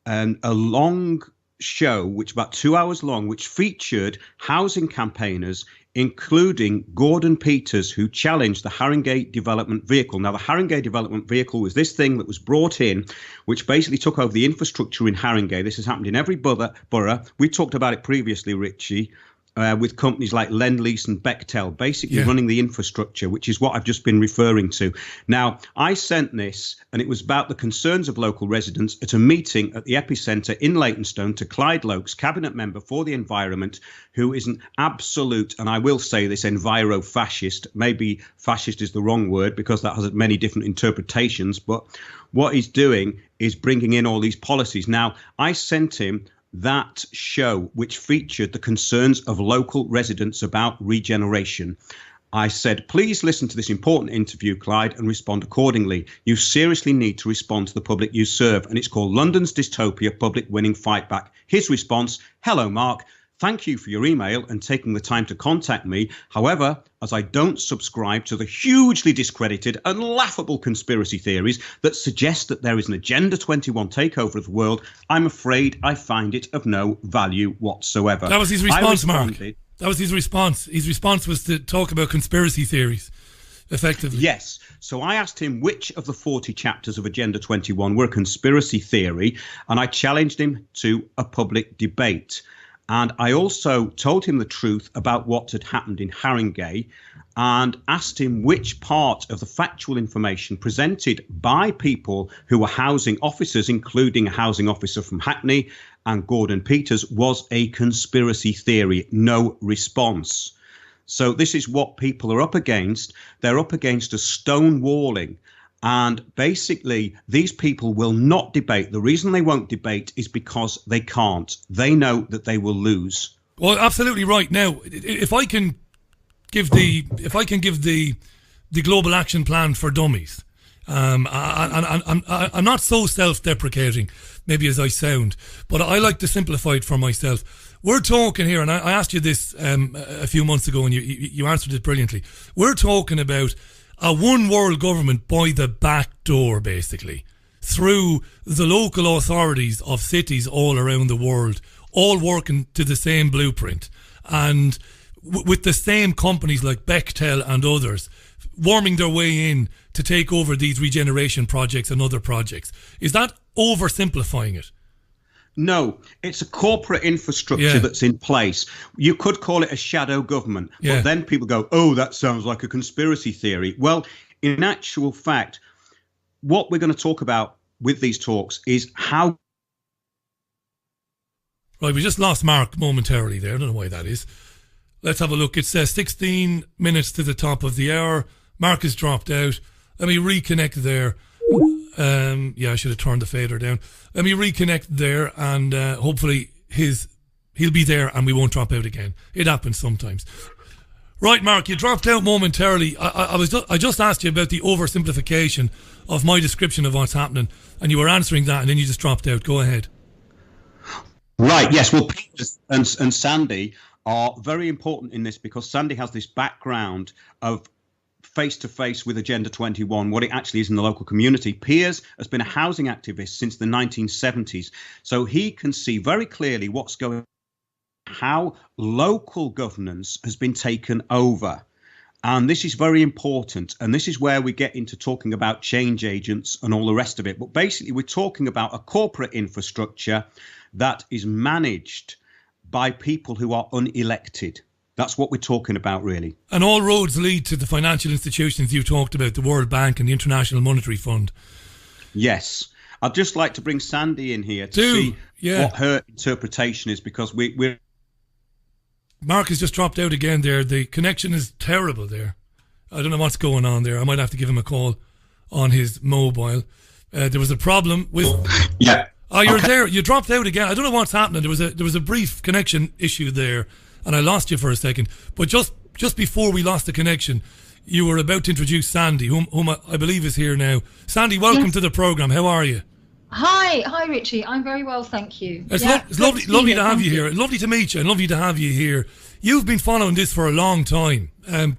a long show, which about 2 hours long, which featured housing campaigners, including Gordon Peters, who challenged the Haringey Development Vehicle. Now, the Haringey Development Vehicle was this thing that was brought in, which basically took over the infrastructure in Haringey. This has happened in every borough. We talked about it previously, Richie, with companies like Lend-Lease and Bechtel, basically running the infrastructure, which is what I've just been referring to. Now, I sent this, and it was about the concerns of local residents at a meeting at the Epicentre in Leytonstone to Clyde Lokes, Cabinet Member for the Environment, who is an absolute, and I will say this, enviro-fascist. Maybe fascist is the wrong word, because that has many different interpretations, but what he's doing is bringing in all these policies. Now, I sent him that show, which featured the concerns of local residents about regeneration. I said, please listen to this important interview, Clyde, and respond accordingly. You seriously need to respond to the public you serve. And it's called London's Dystopia, Public Winning Fight Back. His response, hello, Mark. Thank you for your email and taking the time to contact me. However, as I don't subscribe to the hugely discredited and laughable conspiracy theories that suggest that there is an Agenda 21 takeover of the world, I'm afraid I find it of no value whatsoever. That was his response, Mark. That was his response. His response was to talk about conspiracy theories, effectively. Yes. So I asked him which of the 40 chapters of Agenda 21 were a conspiracy theory, and I challenged him to a public debate. And I also told him the truth about what had happened in Haringey, and asked him which part of the factual information presented by people who were housing officers, including a housing officer from Hackney and Gordon Peters was a conspiracy theory. No response. So this is what people are up against. They're up against a stonewalling. And basically, these people will not debate. The reason they won't debate is because they can't. They know that they will lose. Well, absolutely right. Now, if I can give the Global Action Plan for Dummies, I'm not so self-deprecating, maybe as I sound, but I like to simplify it for myself. We're talking here, and I asked you this a few months ago, and you answered it brilliantly. We're talking about a one world government by the back door, basically, through the local authorities of cities all around the world, all working to the same blueprint, and with the same companies like Bechtel and others worming their way in to take over these regeneration projects and other projects. Is that oversimplifying it? No, it's a corporate infrastructure that's in place. You could call it a shadow government, but then people go, oh, that sounds like a conspiracy theory. Well, in actual fact, what we're going to talk about with these talks is how... Right, we just lost Mark momentarily there. I don't know why that is. Let's have a look. It's 16 minutes to the top of the hour. Mark has dropped out. Let me reconnect there. I should have turned the fader down. Let me reconnect there, and hopefully he'll be there and we won't drop out again. It happens sometimes. Right, Mark, you dropped out momentarily. I just asked you about the oversimplification of my description of what's happening, and you were answering that, and then you just dropped out. Go ahead. Right, yes. Well, Peter and Sandy are very important in this, because Sandy has this background of face-to-face with Agenda 21, what it actually is in the local community. Piers has been a housing activist since the 1970s, so he can see very clearly what's going on, how local governance has been taken over. And this is very important, and this is where we get into talking about change agents and all the rest of it. But basically, we're talking about a corporate infrastructure that is managed by people who are unelected. That's what we're talking about, really. And all roads lead to the financial institutions you talked about, the World Bank and the International Monetary Fund. Yes. I'd just like to bring Sandy in here to see what her interpretation is, because we're... Mark has just dropped out again there. The connection is terrible there. I don't know what's going on there. I might have to give him a call on his mobile. There was a problem with... Yeah. Oh, you're there. You dropped out again. I don't know what's happening. There was a brief connection issue there, and I lost you for a second. But just before we lost the connection, you were about to introduce Sandy, whom I believe is here now. Sandy, welcome to the programme. How are you? Hi, Richie. I'm very well, thank you. It's lovely to have you here. Lovely to meet you, and lovely to have you here. You've been following this for a long time,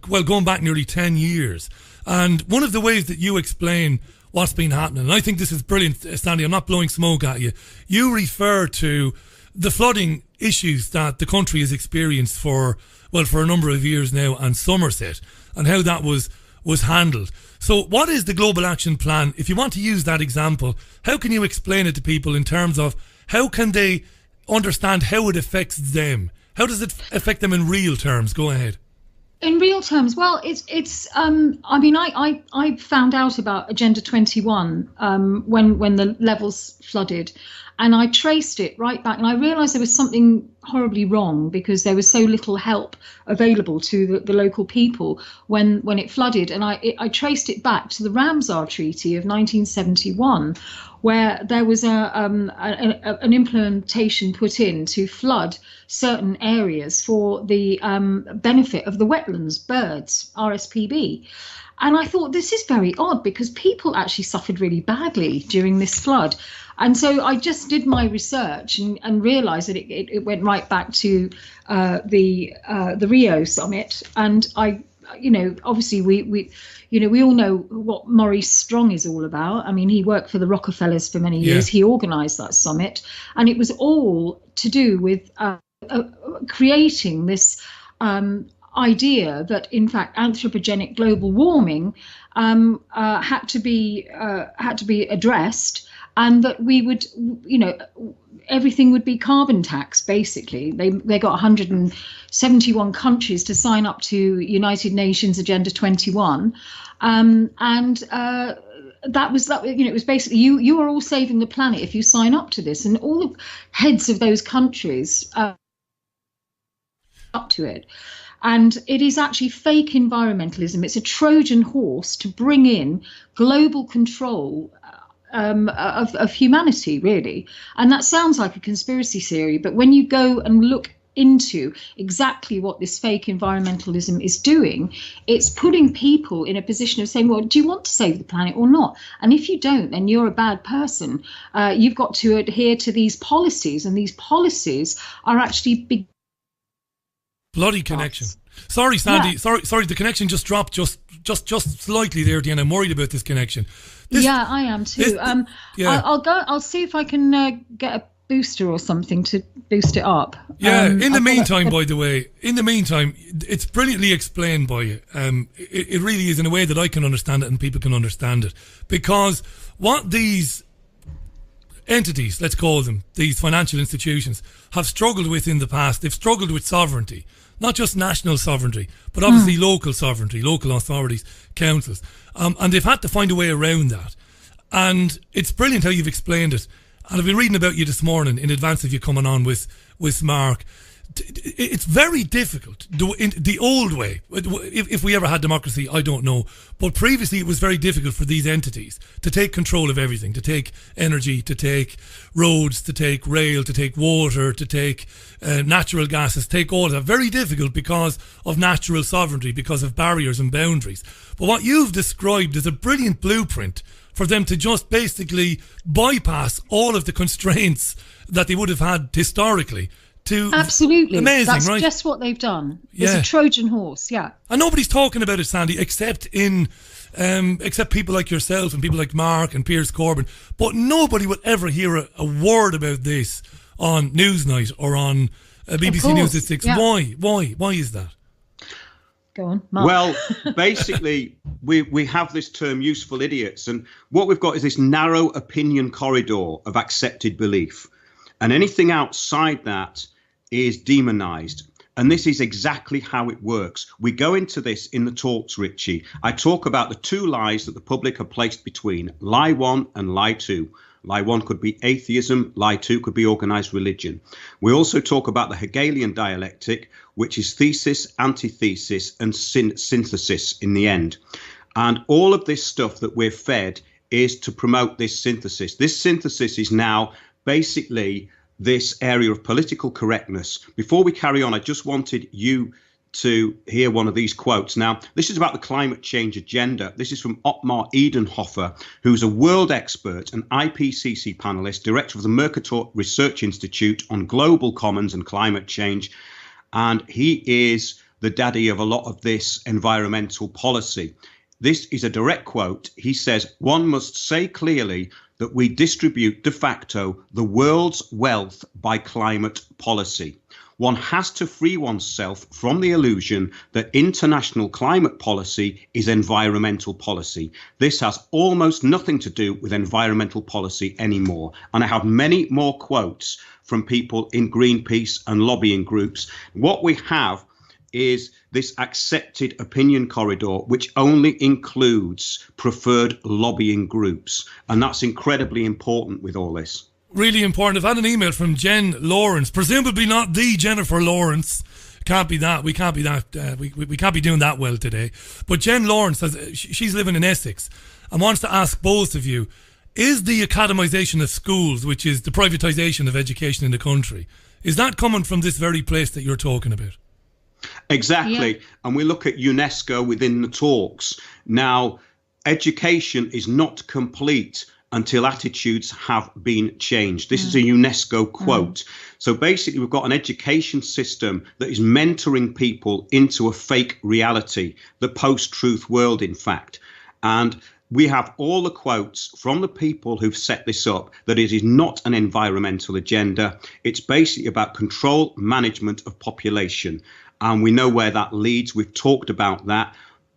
going back nearly 10 years. And one of the ways that you explain what's been happening, and I think this is brilliant, Sandy, I'm not blowing smoke at you. You refer to the flooding issues that the country has experienced for a number of years now, and Somerset, and how that was handled. So what is the Global Action Plan? If you want to use that example, how can you explain it to people in terms of how can they understand how it affects them? How does it affect them in real terms? Go ahead. In real terms, well, it's. I mean, I found out about Agenda 21 when the levels flooded, and I traced it right back, and I realised there was something horribly wrong, because there was so little help available to the local people when it flooded, and I traced it back to the Ramsar Treaty of 1971, where there was an implementation put in to flood certain areas for the benefit of the wetlands birds, RSPB. And I thought, this is very odd, because people actually suffered really badly during this flood. And so I just did my research and realised that it went right back to the Rio summit. And obviously we all know what Maurice Strong is all about. I mean, he worked for the Rockefellers for many years. He organised that summit, and it was all to do with creating this idea that, in fact, anthropogenic global warming had to be addressed, and that we would, everything would be carbon tax. Basically, they got 171 countries to sign up to United Nations Agenda 21, and that was it was basically you are all saving the planet if you sign up to this, and all the heads of those countries up to it. And it is actually fake environmentalism. It's a Trojan horse to bring in global control of humanity, really. And that sounds like a conspiracy theory, but when you go and look into exactly what this fake environmentalism is doing, it's putting people in a position of saying, well, do you want to save the planet or not? And if you don't, then you're a bad person. You've got to adhere to these policies, and these policies are actually big. Bloody connection. Sorry, Sandy. Yeah. Sorry. The connection just dropped just slightly there, Deanna. I'm worried about this connection. Yeah, I am too. I'll see if I can get a booster or something to boost it up. Yeah. In the meantime, by the way, it's brilliantly explained by you. It really is in a way that I can understand it and people can understand it, because what these entities, let's call them, these financial institutions, have struggled with in the past. They've struggled with sovereignty, not just national sovereignty, but obviously local sovereignty, local authorities, councils. And they've had to find a way around that. And it's brilliant how you've explained it. And I've been reading about you this morning in advance of you coming on with Mark. It's very difficult. In the old way, if we ever had democracy, I don't know. But previously it was very difficult for these entities to take control of everything, to take energy, to take roads, to take rail, to take water, to take natural gases, take all of that. Very difficult because of natural sovereignty, because of barriers and boundaries. But what you've described is a brilliant blueprint for them to just basically bypass all of the constraints that they would have had historically. Absolutely. Amazing, that's right? just what they've done. It's a Trojan horse, yeah. And nobody's talking about it, Sandy, except people like yourself and people like Mark and Piers Corbyn. But nobody would ever hear a word about this on Newsnight or on BBC News at 6. Yeah. Why is that? Go on, Mark. Well, basically, we have this term useful idiots, and what we've got is this narrow opinion corridor of accepted belief. And anything outside that is demonized. And this is exactly how it works. We go into this in the talks, Richie. I talk about the two lies that the public are placed between, lie 1 and lie 2. Lie 1 could be atheism, lie 2 could be organized religion. We also talk about the Hegelian dialectic, which is thesis, antithesis, and synthesis in the end. And all of this stuff that we're fed is to promote this synthesis. This synthesis is now basically this area of political correctness. Before we carry on, I just wanted you to hear one of these quotes. Now, this is about the climate change agenda. This is from Ottmar Edenhofer, who's a world expert, an IPCC panelist, director of the Mercator Research Institute on Global Commons and Climate Change. And he is the daddy of a lot of this environmental policy. This is a direct quote. He says, "One must say clearly that we distribute de facto the world's wealth by climate policy. One has to free oneself from the illusion that international climate policy is environmental policy. This has almost nothing to do with environmental policy anymore." And I have many more quotes from people in Greenpeace and lobbying groups. What we have is this accepted opinion corridor, which only includes preferred lobbying groups. And that's incredibly important with all this. Really important. I've had an email from Jen Lawrence, presumably not the Jennifer Lawrence. Can't be that. We can't be that. We can't be doing that well today. But Jen Lawrence says she's living in Essex and wants to ask both of you, is the academisation of schools, which is the privatisation of education in the country, is that coming from this very place that you're talking about? Exactly. Yeah. And we look at UNESCO within the talks. Now, education is not complete until attitudes have been changed. This is a UNESCO quote. So basically, we've got an education system that is mentoring people into a fake reality, the post-truth world, in fact. And we have all the quotes from the people who've set this up that it is not an environmental agenda. It's basically about control, management of population. And we know where that leads. We've talked about that.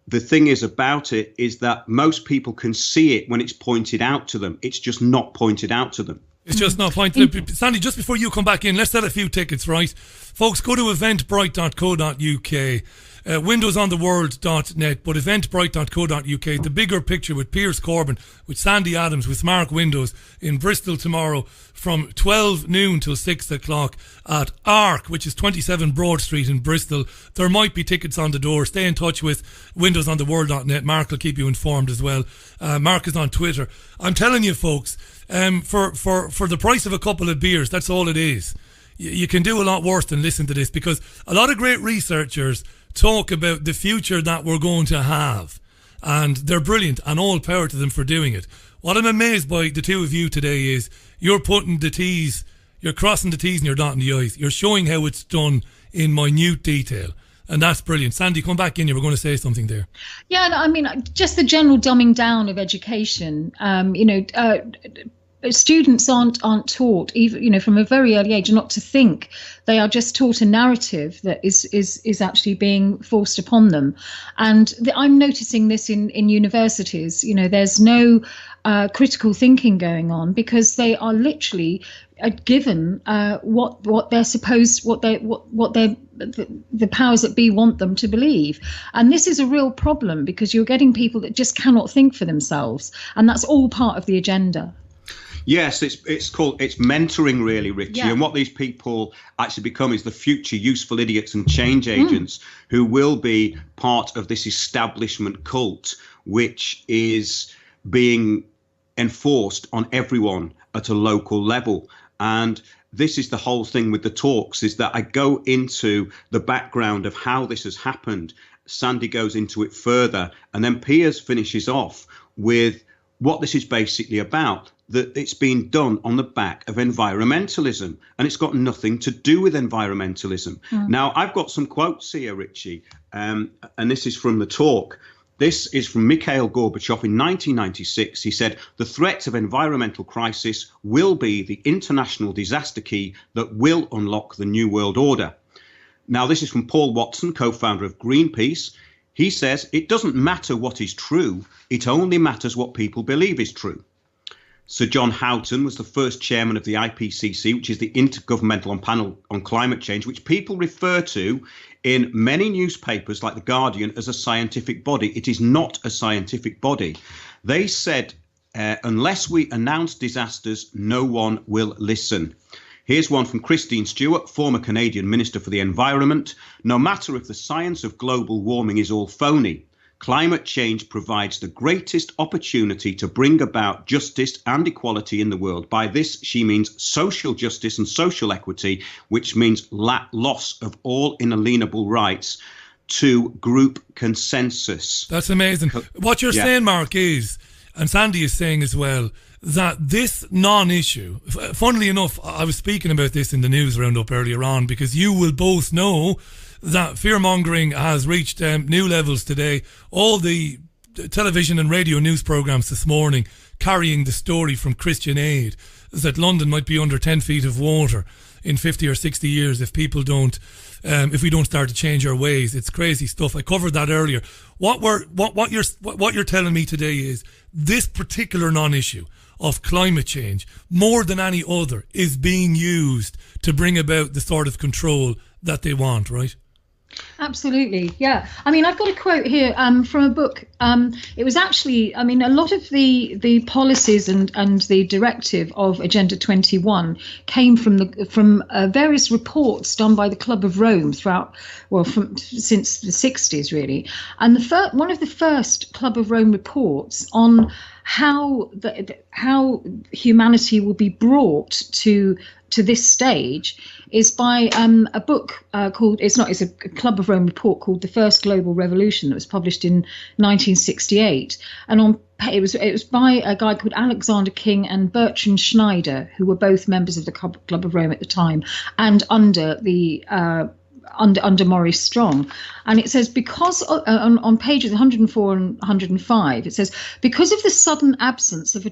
The thing is about it is that most people can see it when it's pointed out to them. It's just not pointed out to them. It's just not pointed. Sandy, just before you come back in, let's sell a few tickets, right? Folks, go to eventbrite.co.uk. windowsontheworld.net, but eventbrite.co.uk. The bigger picture with Piers Corbyn, with Sandy Adams, with Mark Windows in Bristol tomorrow from 12 noon till 6 o'clock at ARC, which is 27 Broad Street in Bristol. There might be tickets on the door. Stay in touch with windowsontheworld.net. Mark will keep you informed as well. Mark is on Twitter. I'm telling you, folks, for the price of a couple of beers, that's all it is. You can do a lot worse than listen to this, because a lot of great researchers talk about the future that we're going to have, and they're brilliant, and all power to them for doing it. What I'm amazed by the two of you today is you're putting the T's, you're crossing the T's and you're dotting the I's. You're showing how it's done in minute detail, and that's brilliant. Sandy, come back in. You were going to say something there. Yeah, I mean, just the general dumbing down of education. Students aren't taught, even from a very early age, not to think. They are just taught a narrative that is actually being forced upon them. And I'm noticing this in universities. There's no critical thinking going on, because they are literally given what they're supposed, the powers that be want them to believe. And this is a real problem, because you're getting people that just cannot think for themselves, and that's all part of the agenda. Yes, it's mentoring, really, Richie. Yeah. And what these people actually become is the future useful idiots and change agents who will be part of this establishment cult, which is being enforced on everyone at a local level. And this is the whole thing with the talks, is that I go into the background of how this has happened. Sandy goes into it further, and then Piers finishes off with what this is basically about, that it's been done on the back of environmentalism, and it's got nothing to do with environmentalism. Now, I've got some quotes here, Richie, and this is from the talk. This is from Mikhail Gorbachev in 1996. He said, "The threat of environmental crisis will be the international disaster key that will unlock the New World Order." Now, this is from Paul Watson, co-founder of Greenpeace. He says, "It doesn't matter what is true, it only matters what people believe is true." Sir John Houghton was the first chairman of the IPCC, which is the Intergovernmental Panel on Climate Change, which people refer to in many newspapers like The Guardian as a scientific body. It is not a scientific body. They said, unless we announce disasters, no one will listen. Here's one from Christine Stewart, former Canadian Minister for the Environment. "No matter if the science of global warming is all phony, climate change provides the greatest opportunity to bring about justice and equality in the world." By this, she means social justice and social equity, which means loss of all inalienable rights to group consensus. That's amazing. What you're saying, Mark, is, and Sandy is saying as well, that this non-issue, funnily enough, I was speaking about this in the news roundup earlier on, because you will both know that fear-mongering has reached new levels today. All the television and radio news programmes this morning carrying the story from Christian Aid that London might be under 10 feet of water in 50 or 60 years if people don't, if we don't start to change our ways. It's crazy stuff. I covered that earlier. What you're telling me today is this particular non-issue of climate change, more than any other, is being used to bring about the sort of control that they want, right? Absolutely, yeah. I mean, I've got a quote here from a book. It was actually, I mean, a lot of the policies and the directive of Agenda 21 came from various reports done by the Club of Rome since the 60s, really. And one of the first Club of Rome reports on how humanity will be brought to this stage is by a book called, it's a Club of Rome report called The First Global Revolution, that was published in 1968. And it was by a guy called Alexander King and Bertrand Schneider, who were both members of the Club of Rome at the time, and under Maurice Strong. And it says, because on pages 104 and 105, it says, because of the sudden absence of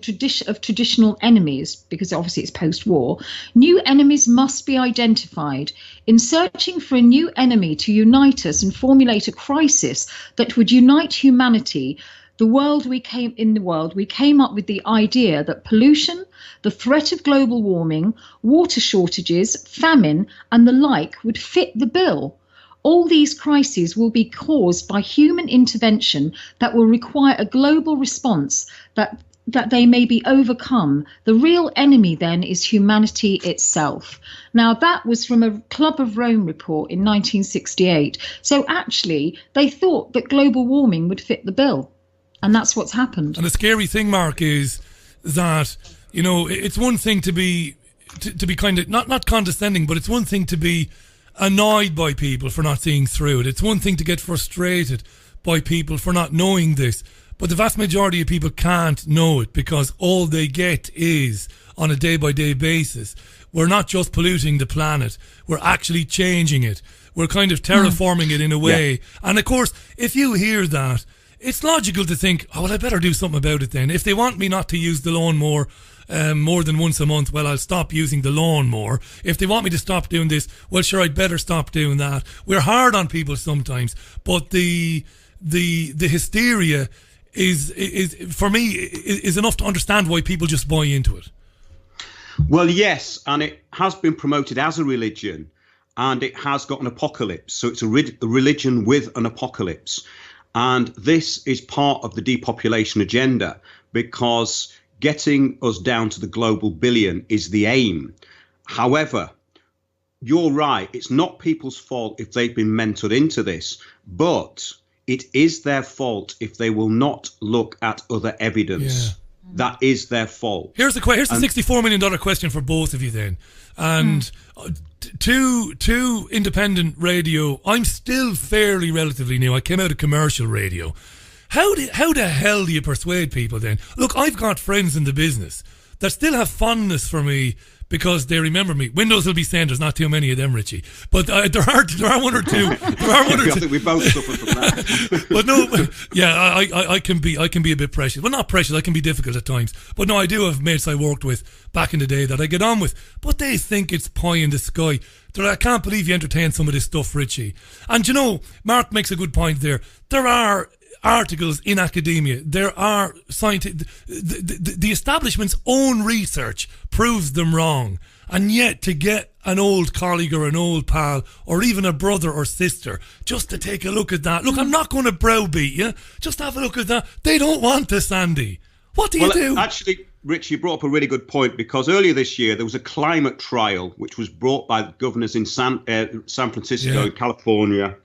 traditional enemies, because obviously it's post-war, new enemies must be identified. In searching for a new enemy to unite us and formulate a crisis that would unite humanity, we came up with the idea that pollution, the threat of global warming, water shortages, famine, and the like would fit the bill. All these crises will be caused by human intervention that will require a global response that they may be overcome. The real enemy then is humanity itself. Now, that was from a Club of Rome report in 1968. So actually, they thought that global warming would fit the bill. And that's what's happened. And the scary thing, Mark, is that, you know, it's one thing to be kind of, not condescending, but it's one thing to be annoyed by people for not seeing through it. It's one thing to get frustrated by people for not knowing this. But the vast majority of people can't know it because all they get is on a day-by-day basis. We're not just polluting the planet. We're actually changing it. We're kind of terraforming it in a way. Yeah. And of course, if you hear that, it's logical to think, oh, well, I better do something about it then. If they want me not to use the lawnmower more than once a month, well, I'll stop using the lawnmower. If they want me to stop doing this, well, sure, I'd better stop doing that. We're hard on people sometimes, but the hysteria is for me is enough to understand why people just buy into it. Well, yes, and it has been promoted as a religion, and it has got an apocalypse. So it's a religion with an apocalypse. And this is part of the depopulation agenda, because getting us down to the global billion is the aim. However, you're right, it's not people's fault if they've been mentored into this, but it is their fault if they will not look at other evidence. Yeah. That is their fault. Here's the $64 million question for both of you then. And to independent radio, I'm still fairly relatively new. I came out of commercial radio. How the hell do you persuade people then? Look, I've got friends in the business that still have fondness for me because they remember me. Windows will be saying there's not too many of them, Richie. But there are one or two. I think we both suffer from that. But no, yeah, I can be a bit precious. Well, not precious. I can be difficult at times. But no, I do have mates I worked with back in the day that I get on with. But they think it's pie in the sky. I can't believe you entertain some of this stuff, Richie. And you know, Mark makes a good point there. There are articles in academia. There are the establishment's own research proves them wrong, and yet to get an old colleague or an old pal or even a brother or sister just to take a look at that. Look, I'm not going to browbeat you. Just have a look at that. They don't want this, Andy. What do you do? Actually, Rich, you brought up a really good point, because earlier this year there was a climate trial which was brought by the governors in San Francisco, California,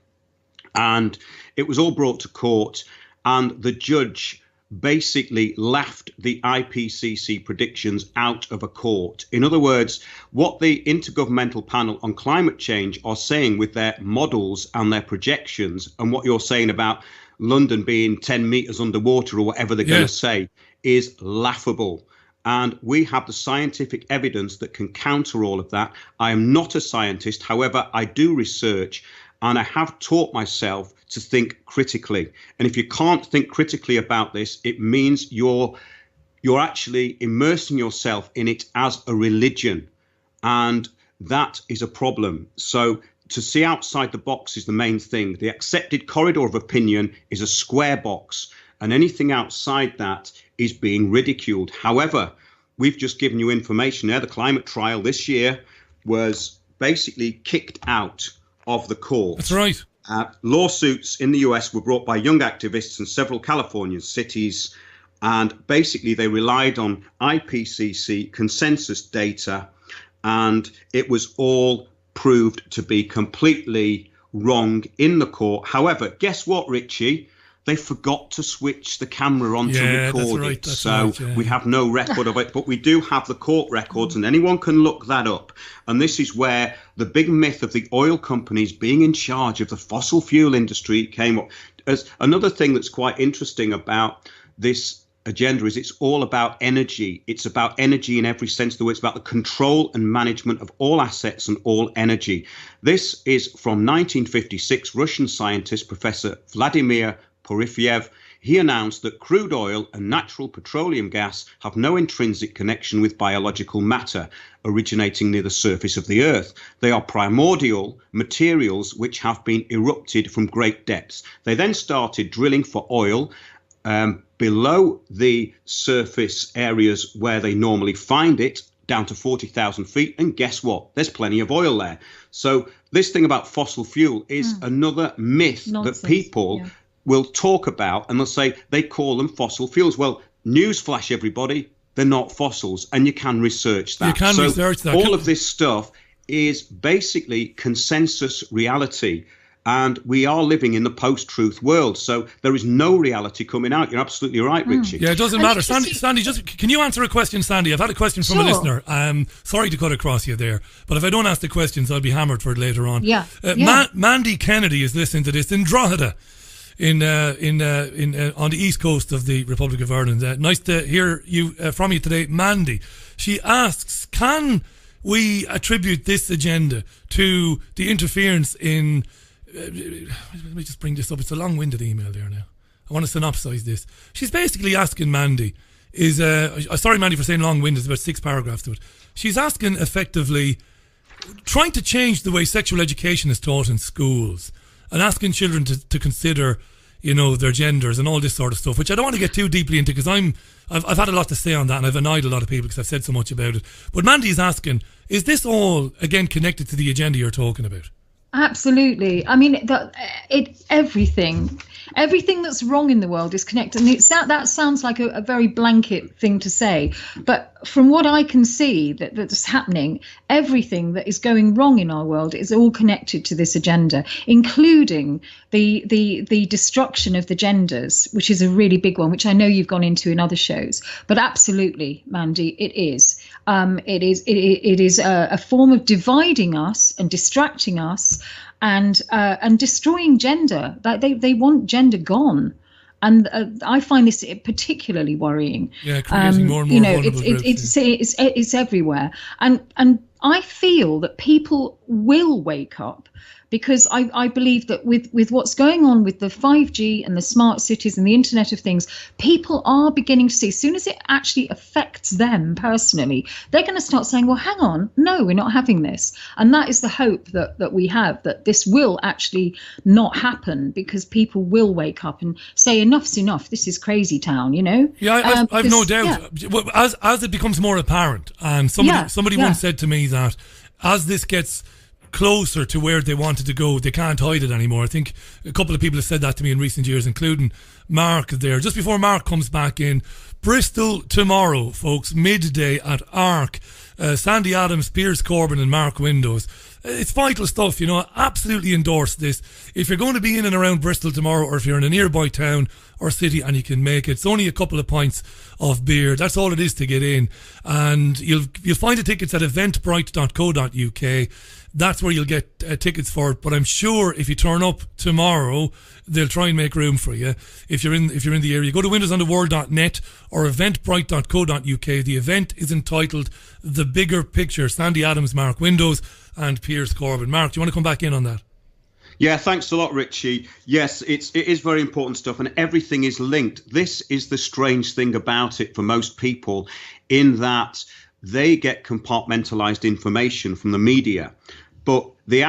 and it was all brought to court, and the judge basically laughed the IPCC predictions out of a court. In other words, what the Intergovernmental Panel on Climate Change are saying with their models and their projections, and what you're saying about London being 10 meters underwater or whatever they're going to say, is laughable. And we have the scientific evidence that can counter all of that. I am not a scientist. However, I do research, and I have taught myself to think critically. And if you can't think critically about this, it means you're actually immersing yourself in it as a religion. And that is a problem. So to see outside the box is the main thing. The accepted corridor of opinion is a square box, and anything outside that is being ridiculed. However, we've just given you information there. The climate trial this year was basically kicked out of the court. That's right. Lawsuits in the US were brought by young activists in several Californian cities, and basically they relied on IPCC consensus data, and it was all proved to be completely wrong in the court. However, guess what, Richie? They forgot to switch the camera on to record it. So we have no record of it, but we do have the court records, and anyone can look that up. And this is where the big myth of the oil companies being in charge of the fossil fuel industry came up. As another thing that's quite interesting about this agenda is it's all about energy. It's about energy in every sense of the word. It's about the control and management of all assets and all energy. This is from 1956, Russian scientist, Professor Vladimir Porfiriev. He announced that crude oil and natural petroleum gas have no intrinsic connection with biological matter originating near the surface of the earth. They are primordial materials which have been erupted from great depths. They then started drilling for oil below the surface areas where they normally find it, down to 40,000 feet. And guess what? There's plenty of oil there. So this thing about fossil fuel is another myth that people will talk about, and they'll say they call them fossil fuels. Well, newsflash, everybody, they're not fossils, and you can research that. You can research that. All of this stuff is basically consensus reality. And we are living in the post-truth world, so there is no reality coming out. You're absolutely right, Richie. Yeah, it doesn't matter. Sandy, just can you answer a question, Sandy? I've had a question from a listener. Sorry to cut across you there, but if I don't ask the questions, I'll be hammered for it later on. Mandy Kennedy is listening to this in Drogheda, on the east coast of the Republic of Ireland. Nice to hear from you today, Mandy. She asks, can we attribute this agenda to the interference in... let me just bring this up. It's a long-winded email there now. I want to synopsize this. She's basically asking Mandy, sorry Mandy for saying long-winded, it's about 6 paragraphs to it. She's asking effectively, trying to change the way sexual education is taught in schools and asking children to consider, their genders and all this sort of stuff, which I don't want to get too deeply into because I've had a lot to say on that and I've annoyed a lot of people because I've said so much about it. But Mandy's asking, is this all, again, connected to the agenda you're talking about? Absolutely. I mean, everything that's wrong in the world is connected. And that sounds like a very blanket thing to say. But from what I can see that's happening, everything that is going wrong in our world is all connected to this agenda, including the destruction of the genders, which is a really big one, which I know you've gone into in other shows. But absolutely, Mandy, it is. It is a form of dividing us and distracting us and destroying gender. They want gender gone. And I find this particularly worrying. Yeah, creating more and more vulnerable groups. It's everywhere. And I feel that people will wake up, because I believe that with what's going on with the 5G and the smart cities and the Internet of Things, people are beginning to see, as soon as it actually affects them personally, they're going to start saying, well, hang on, no, we're not having this. And that is the hope that we have, that this will actually not happen, because people will wake up and say, enough's enough, this is crazy town, Yeah, I've no doubt. Yeah. As it becomes more apparent, and somebody once said to me that as this gets closer to where they wanted to go, they can't hide it anymore. I think a couple of people have said that to me in recent years, including Mark there. Just before Mark comes back in, Bristol tomorrow, folks, midday at ARC. Sandy Adams, Piers Corbyn and Mark Windows. It's vital stuff, absolutely endorse this. If you're going to be in and around Bristol tomorrow, or if you're in a nearby town or city and you can make it, it's only a couple of pints of beer. That's all it is to get in. And you'll find the tickets at eventbrite.co.uk. That's where you'll get tickets for it. But I'm sure if you turn up tomorrow, they'll try and make room for you. If you're in the area, go to windowsontheworld.net or eventbrite.co.uk. The event is entitled The Bigger Picture. Sandy Adams, Mark Windows and Piers Corbyn. Mark, do you want to come back in on that? Yeah, thanks a lot, Richie. Yes, it is very important stuff, and everything is linked. This is the strange thing about it for most people, in that they get compartmentalized information from the media, but the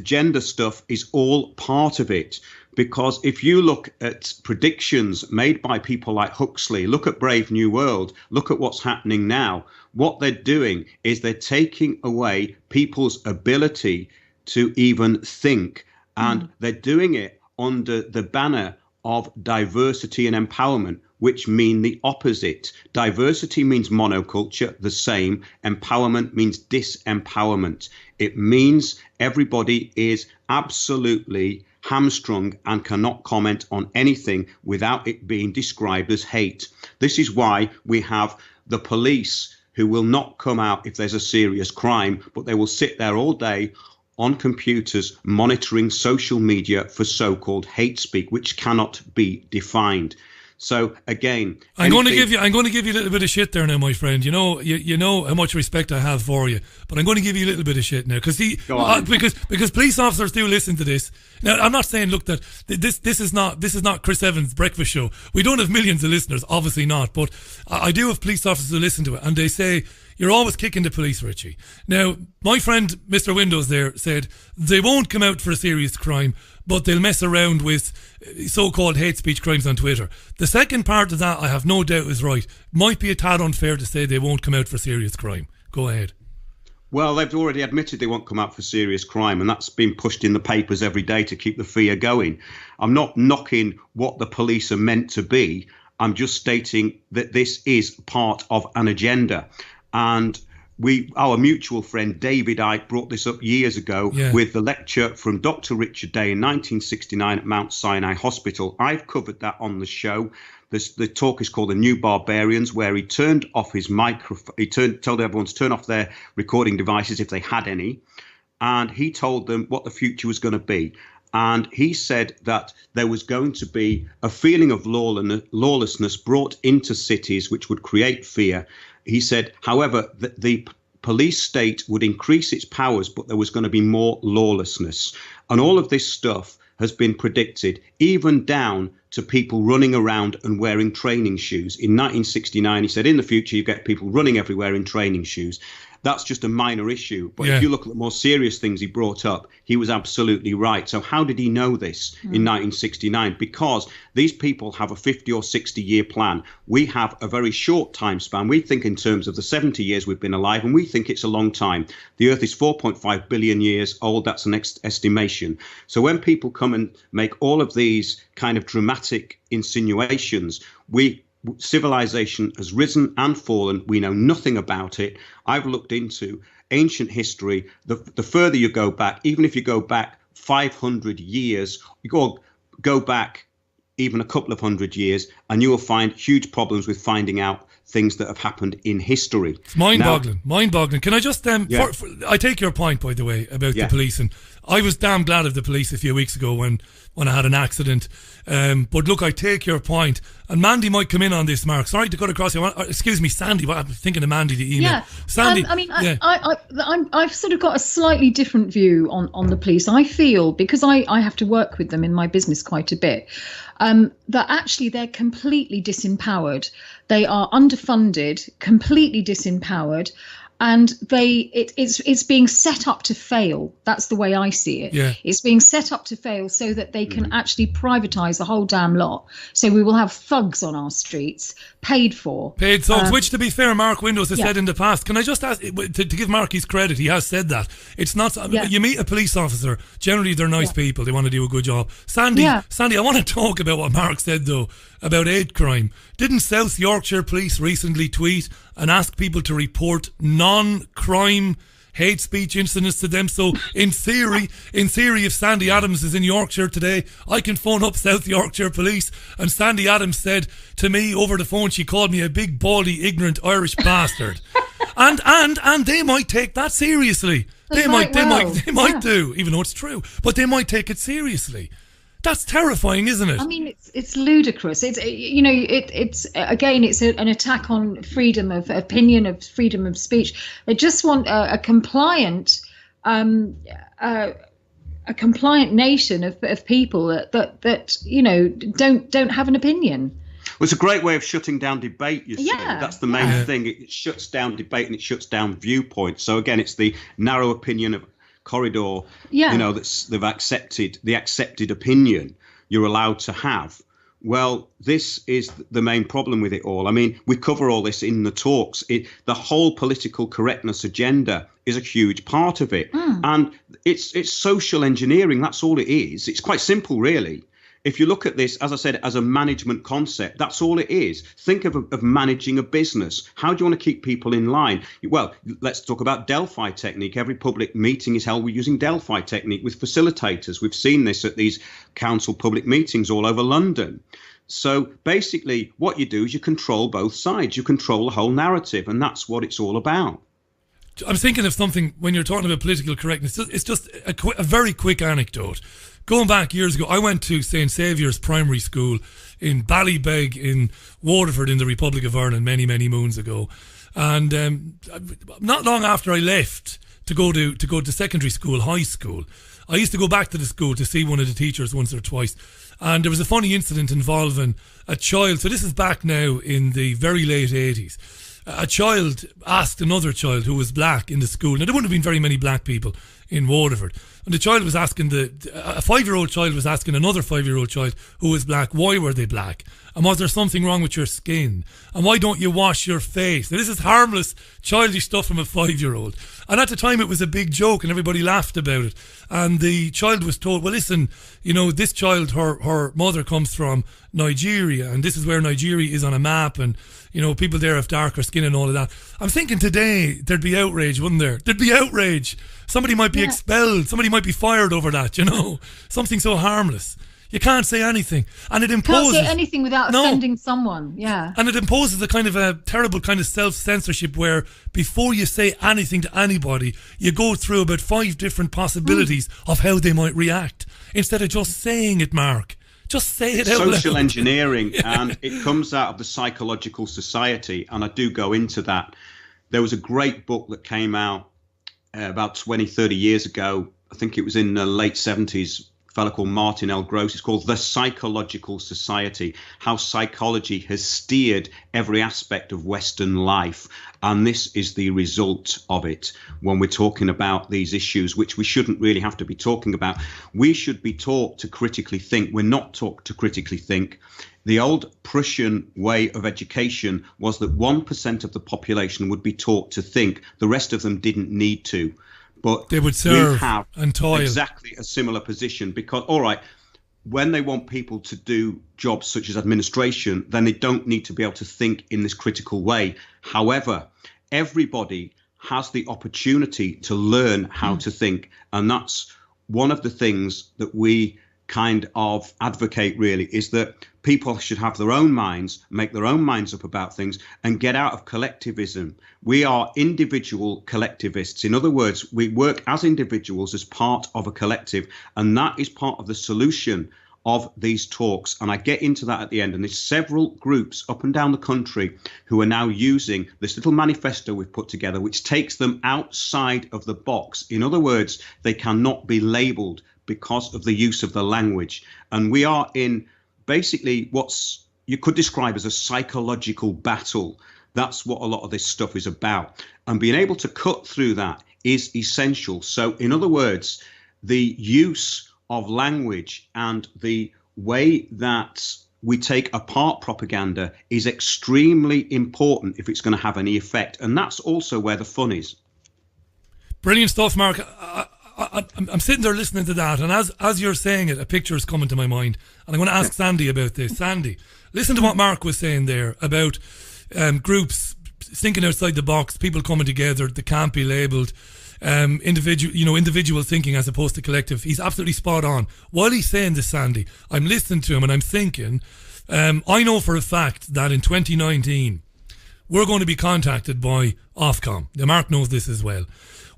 gender stuff is all part of it. Because if you look at predictions made by people like Huxley, look at Brave New World, look at what's happening now, what they're doing is they're taking away people's ability to even think. And they're doing it under the banner of diversity and empowerment, which mean the opposite. Diversity means monoculture, the same. Empowerment means disempowerment. It means everybody is absolutely hamstrung and cannot comment on anything without it being described as hate. This is why we have the police, who will not come out if there's a serious crime, but they will sit there all day on computers monitoring social media for so-called hate speak, which cannot be defined. So again, I'm going to give you a little bit of shit there now, my friend. You know how much respect I have for you, but I'm going to give you a little bit of shit now, because police officers do listen to this. Now, I'm not saying, look, that this is not Chris Evans' breakfast show. We don't have millions of listeners, obviously not, but I do have police officers who listen to it, and they say, you're always kicking the police, Richie. Now, my friend Mr. Windows there said they won't come out for a serious crime, but they'll mess around with so-called hate speech crimes on Twitter. The second part of that, I have no doubt, is right. Might be a tad unfair to say they won't come out for serious crime. Go ahead. Well, they've already admitted they won't come out for serious crime, and that's been pushed in the papers every day to keep the fear going. I'm not knocking what the police are meant to be. I'm just stating that this is part of an agenda. And our mutual friend David Icke brought this up years ago with the lecture from Dr. Richard Day in 1969 at Mount Sinai Hospital. I've covered that on the show. The talk is called The New Barbarians, where he turned off his microphone. He told everyone to turn off their recording devices if they had any. And he told them what the future was going to be. And he said that there was going to be a feeling of lawlessness brought into cities, which would create fear. He said, however, that the police state would increase its powers, but there was going to be more lawlessness. And all of this stuff has been predicted, even down to people running around and wearing training shoes. In 1969, he said, in the future, you get people running everywhere in training shoes. That's just a minor issue. But if you look at the more serious things he brought up, he was absolutely right. So how did he know this in 1969? Because these people have a 50 or 60 year plan. We have a very short time span. We think in terms of the 70 years we've been alive, and we think it's a long time. The Earth is 4.5 billion years old. That's an estimation. So when people come and make all of these kind of dramatic insinuations, civilization has risen and fallen. We know nothing about it. I've looked into ancient history. The further you go back, even if you go back 500 years, you go back even a couple of hundred years, and you will find huge problems with finding out things that have happened in history. It's mind-boggling. Can I just, I take your point, by the way, about the police, and I was damn glad of the police a few weeks ago when I had an accident. But look, I take your point, and Mandy might come in on this, Mark. Sorry to cut across you. Excuse me, Sandy, but I'm thinking of Mandy, the email. Yeah. Sandy, I've sort of got a slightly different view on the police. I feel, because I have to work with them in my business quite a bit, that actually they're completely disempowered. They are underfunded, completely disempowered, and it's being set up to fail. That's the way I see it. Yeah. It's being set up to fail so that they can actually privatise the whole damn lot. So we will have thugs on our streets, paid thugs, which, to be fair, Mark Windows has said in the past. Can I just ask, to give Mark his credit, he has said that. It's not, you meet a police officer, generally they're nice people, they want to do a good job. Sandy, I want to talk about what Mark said, though, about hate crime. Didn't South Yorkshire Police recently tweet and ask people to report non-crime hate speech incidents to them? So in theory, if Sandy Adams is in Yorkshire today, I can phone up South Yorkshire Police, and Sandy Adams said to me over the phone, she called me a big, baldy, ignorant Irish bastard. And they might take that seriously. They might do, even though it's true. But they might take it seriously. That's terrifying, isn't it? I mean, it's ludicrous. It's an attack on freedom of opinion, of freedom of speech. They just want a compliant nation of people that don't have an opinion. Well, it's a great way of shutting down debate, you see. Yeah. That's the main thing. It shuts down debate and it shuts down viewpoints. So again, it's the narrow opinion of corridor, they've accepted, the accepted opinion you're allowed to have. Well, this is the main problem with it all. I mean, we cover all this in the talks. The whole political correctness agenda is a huge part of it. And it's social engineering. That's all it is. It's quite simple, really. If you look at this, as I said, as a management concept, that's all it is. Think of managing a business. How do you want to keep people in line? Well, let's talk about Delphi technique. Every public meeting is held using Delphi technique with facilitators. We've seen this at these council public meetings all over London. So basically, what you do is you control both sides. You control the whole narrative, and that's what it's all about. I'm thinking of something when you're talking about political correctness. It's just a very quick anecdote. Going back years ago, I went to St. Saviour's Primary School in Ballybeg in Waterford in the Republic of Ireland many, many moons ago. And not long after I left to go to secondary school, high school, I used to go back to the school to see one of the teachers once or twice. And there was a funny incident involving a child. So this is back now in the very late 80s. A child asked another child who was black in the school. Now, there wouldn't have been very many black people in Waterford. And the child was asking a 5-year-old child was asking another 5-year-old child who was black, why were they black? And was there something wrong with your skin? And why don't you wash your face? Now, this is harmless, childish stuff from a 5-year-old. And at the time it was a big joke and everybody laughed about it. And the child was told, well, listen, you know, this child, her mother comes from Nigeria, and this is where Nigeria is on a map, and, you know, people there have darker skin and all of that. I'm thinking today there'd be outrage, wouldn't there? There'd be outrage. Somebody might be expelled. Somebody might be fired over that, you know. Something so harmless. You can't say anything. And it imposes... Can't say anything without offending someone, yeah. And it imposes a kind of a terrible kind of self-censorship where before you say anything to anybody, you go through about 5 different possibilities of how they might react. Instead of just saying it, Mark. Just say it out loud. Social engineering, and it comes out of the Psychological Society, and I do go into that. There was a great book that came out about 20, 30 years ago. I think it was in the late 70s. A fellow called Martin L. Gross. It's called The Psychological Society, how psychology has steered every aspect of Western life. And this is the result of it when we're talking about these issues, which we shouldn't really have to be talking about. We should be taught to critically think. We're not taught to critically think. The old Prussian way of education was that 1% of the population would be taught to think. The rest of them didn't need to. But they would serve we have and toil. Exactly a similar position, because, all right, when they want people to do jobs such as administration, then they don't need to be able to think in this critical way. However, everybody has the opportunity to learn how to think. And that's one of the things that we kind of advocate, really, is that people should have their own minds, make their own minds up about things, and get out of collectivism. We are individual collectivists. In other words, we work as individuals as part of a collective, and that is part of the solution of these talks. And I get into that at the end. And there's several groups up and down the country who are now using this little manifesto we've put together, which takes them outside of the box. In other words, they cannot be labelled because of the use of the language. And we are in basically what's you could describe as a psychological battle. That's what a lot of this stuff is about. And being able to cut through that is essential. So in other words, the use of language and the way that we take apart propaganda is extremely important if it's going to have any effect. And that's also where the fun is. Brilliant stuff, Mark. I'm sitting there listening to that, and as you're saying it, a picture is coming to my mind, and I'm going to ask Sandy about this. Sandy, listen to what Mark was saying there about groups thinking outside the box, people coming together that can't be labelled, individual thinking as opposed to collective. He's absolutely spot on. While he's saying this, Sandy, I'm listening to him and I'm thinking, I know for a fact that in 2019 we're going to be contacted by Ofcom. Now, Mark knows this as well.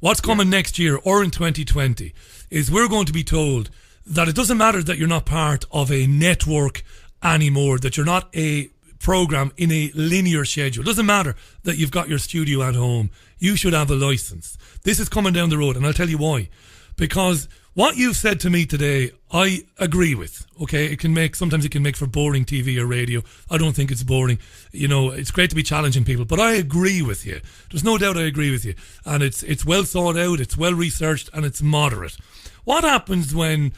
What's coming next year or in 2020 is we're going to be told that it doesn't matter that you're not part of a network anymore, that you're not a program in a linear schedule. It doesn't matter that you've got your studio at home. You should have a license. This is coming down the road, and I'll tell you why. Because what you've said to me today, I agree with. Okay, sometimes it can make for boring TV or radio. I don't think it's boring. You know, it's great to be challenging people, but I agree with you. There's no doubt I agree with you. And it's well thought out, it's well researched, and it's moderate. What happens when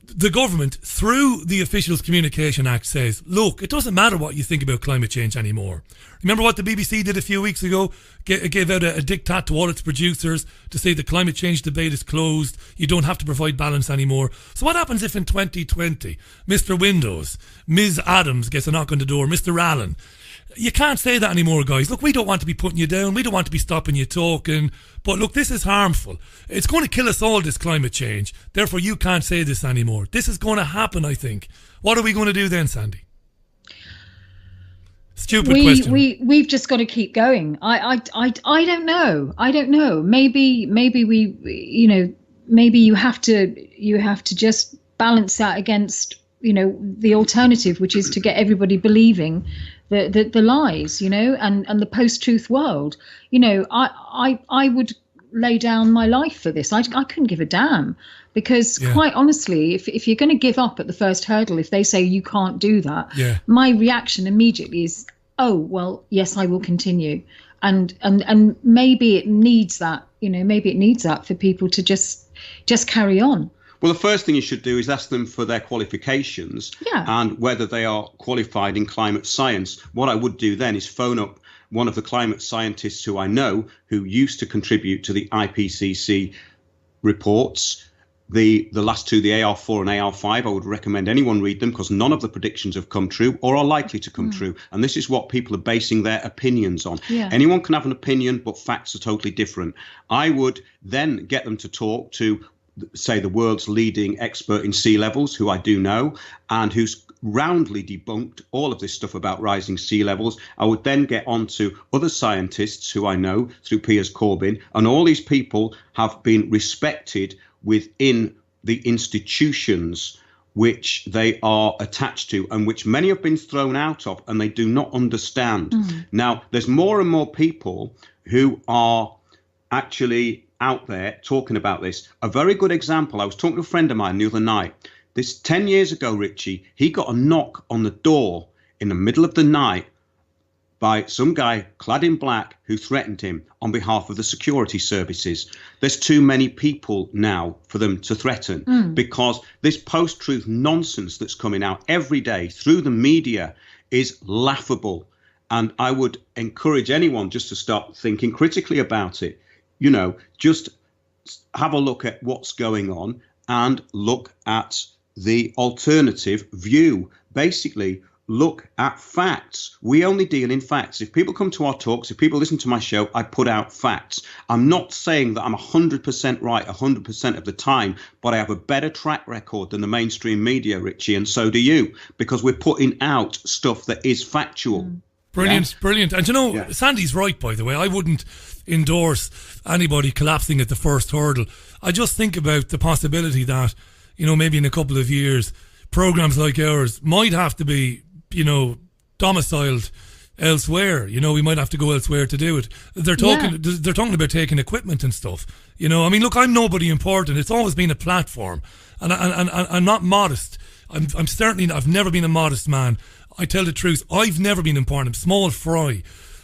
the government, through the Officials Communication Act, says, look, it doesn't matter what you think about climate change anymore. Remember what the BBC did a few weeks ago? Gave out a diktat to all its producers to say the climate change debate is closed. You don't have to provide balance anymore. So what happens if in 2020, Mr. Windows, Ms. Adams gets a knock on the door, Mr. Allen? You can't say that anymore, guys. Look, we don't want to be putting you down. We don't want to be stopping you talking. But look, this is harmful. It's going to kill us all, this climate change. Therefore, you can't say this anymore. This is going to happen, I think. What are we going to do then, Sandy? Stupid question. We've just got to keep going. I don't know. I don't know. Maybe we, you know, maybe you have to just balance that against, you know, the alternative, which is to get everybody believing the lies, you know, and the post-truth world. You know, I would lay down my life for this. I couldn't give a damn, because quite honestly, if you're going to give up at the first hurdle, if they say you can't do that, my reaction immediately is, oh, well, yes, I will continue. And maybe it needs that, you know, maybe it needs that for people to just just carry on. Well, the first thing you should do is ask them for their qualifications and whether they are qualified in climate science. What I would do then is phone up one of the climate scientists who I know who used to contribute to the IPCC reports. The last two, the AR4 and AR5, I would recommend anyone read them because none of the predictions have come true or are likely to come true. And this is what people are basing their opinions on. Yeah. Anyone can have an opinion, but facts are totally different. I would then get them to talk to, say, the world's leading expert in sea levels, who I do know, and who's roundly debunked all of this stuff about rising sea levels. I would then get on to other scientists who I know through Piers Corbyn, and all these people have been respected within the institutions which they are attached to and which many have been thrown out of and they do not understand. Now, there's more and more people who are actually out there talking about this. A very good example, I was talking to a friend of mine the other night. This 10 years ago, Richie, he got a knock on the door in the middle of the night by some guy clad in black who threatened him on behalf of the security services. There's too many people now for them to threaten because this post-truth nonsense that's coming out every day through the media is laughable. And I would encourage anyone just to start thinking critically about it. You know, just have a look at what's going on and look at the alternative view. Basically, look at facts. We only deal in facts. If people come to our talks, if people listen to my show, I put out facts. I'm not saying that I'm 100% right 100% of the time, but I have a better track record than the mainstream media, Richie, and so do you, because we're putting out stuff that is factual. Brilliant, brilliant. And you know, Sandy's right, by the way. I wouldn't endorse anybody collapsing at the first hurdle. I just think about the possibility that, you know, maybe in a couple of years, programs like ours might have to be, you know, domiciled elsewhere. You know, we might have to go elsewhere to do it. They're talking about taking equipment and stuff. You know, I mean, look, I'm nobody important. It's always been a platform, and I'm not modest. I'm certainly I've never been a modest man. I tell the truth. I've never been important. I'm small fry,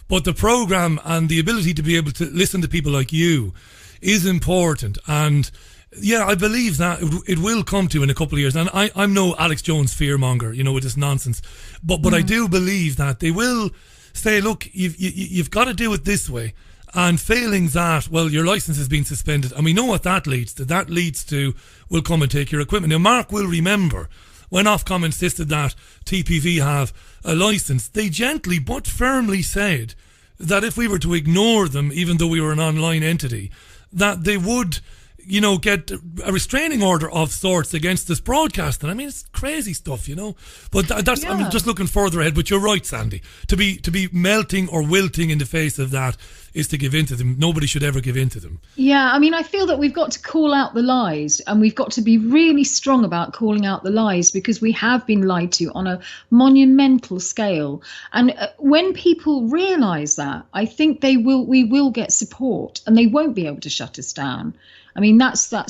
but the program and the ability to be able to listen to people like you is important. And yeah, I believe that it will come to in a couple of years. And I'm no Alex Jones fearmonger, you know, with this nonsense. But I do believe that they will say, look, you've got to do it this way. And failing that, well, your license has been suspended. And we know what that leads to. That leads to, we'll come and take your equipment. Now, Mark will remember when Ofcom insisted that TPV have a license, they gently but firmly said that if we were to ignore them, even though we were an online entity, that they would, you know, get a restraining order of sorts against this broadcasting. I mean, it's crazy stuff, you know. But that's I'm just looking further ahead. But you're right, Sandy. To be melting or wilting in the face of that is to give in to them. Nobody should ever give in to them. Yeah, I mean, I feel that we've got to call out the lies, and we've got to be really strong about calling out the lies, because we have been lied to on a monumental scale. And when people realise that, I think we will get support, and they won't be able to shut us down. I mean, that's the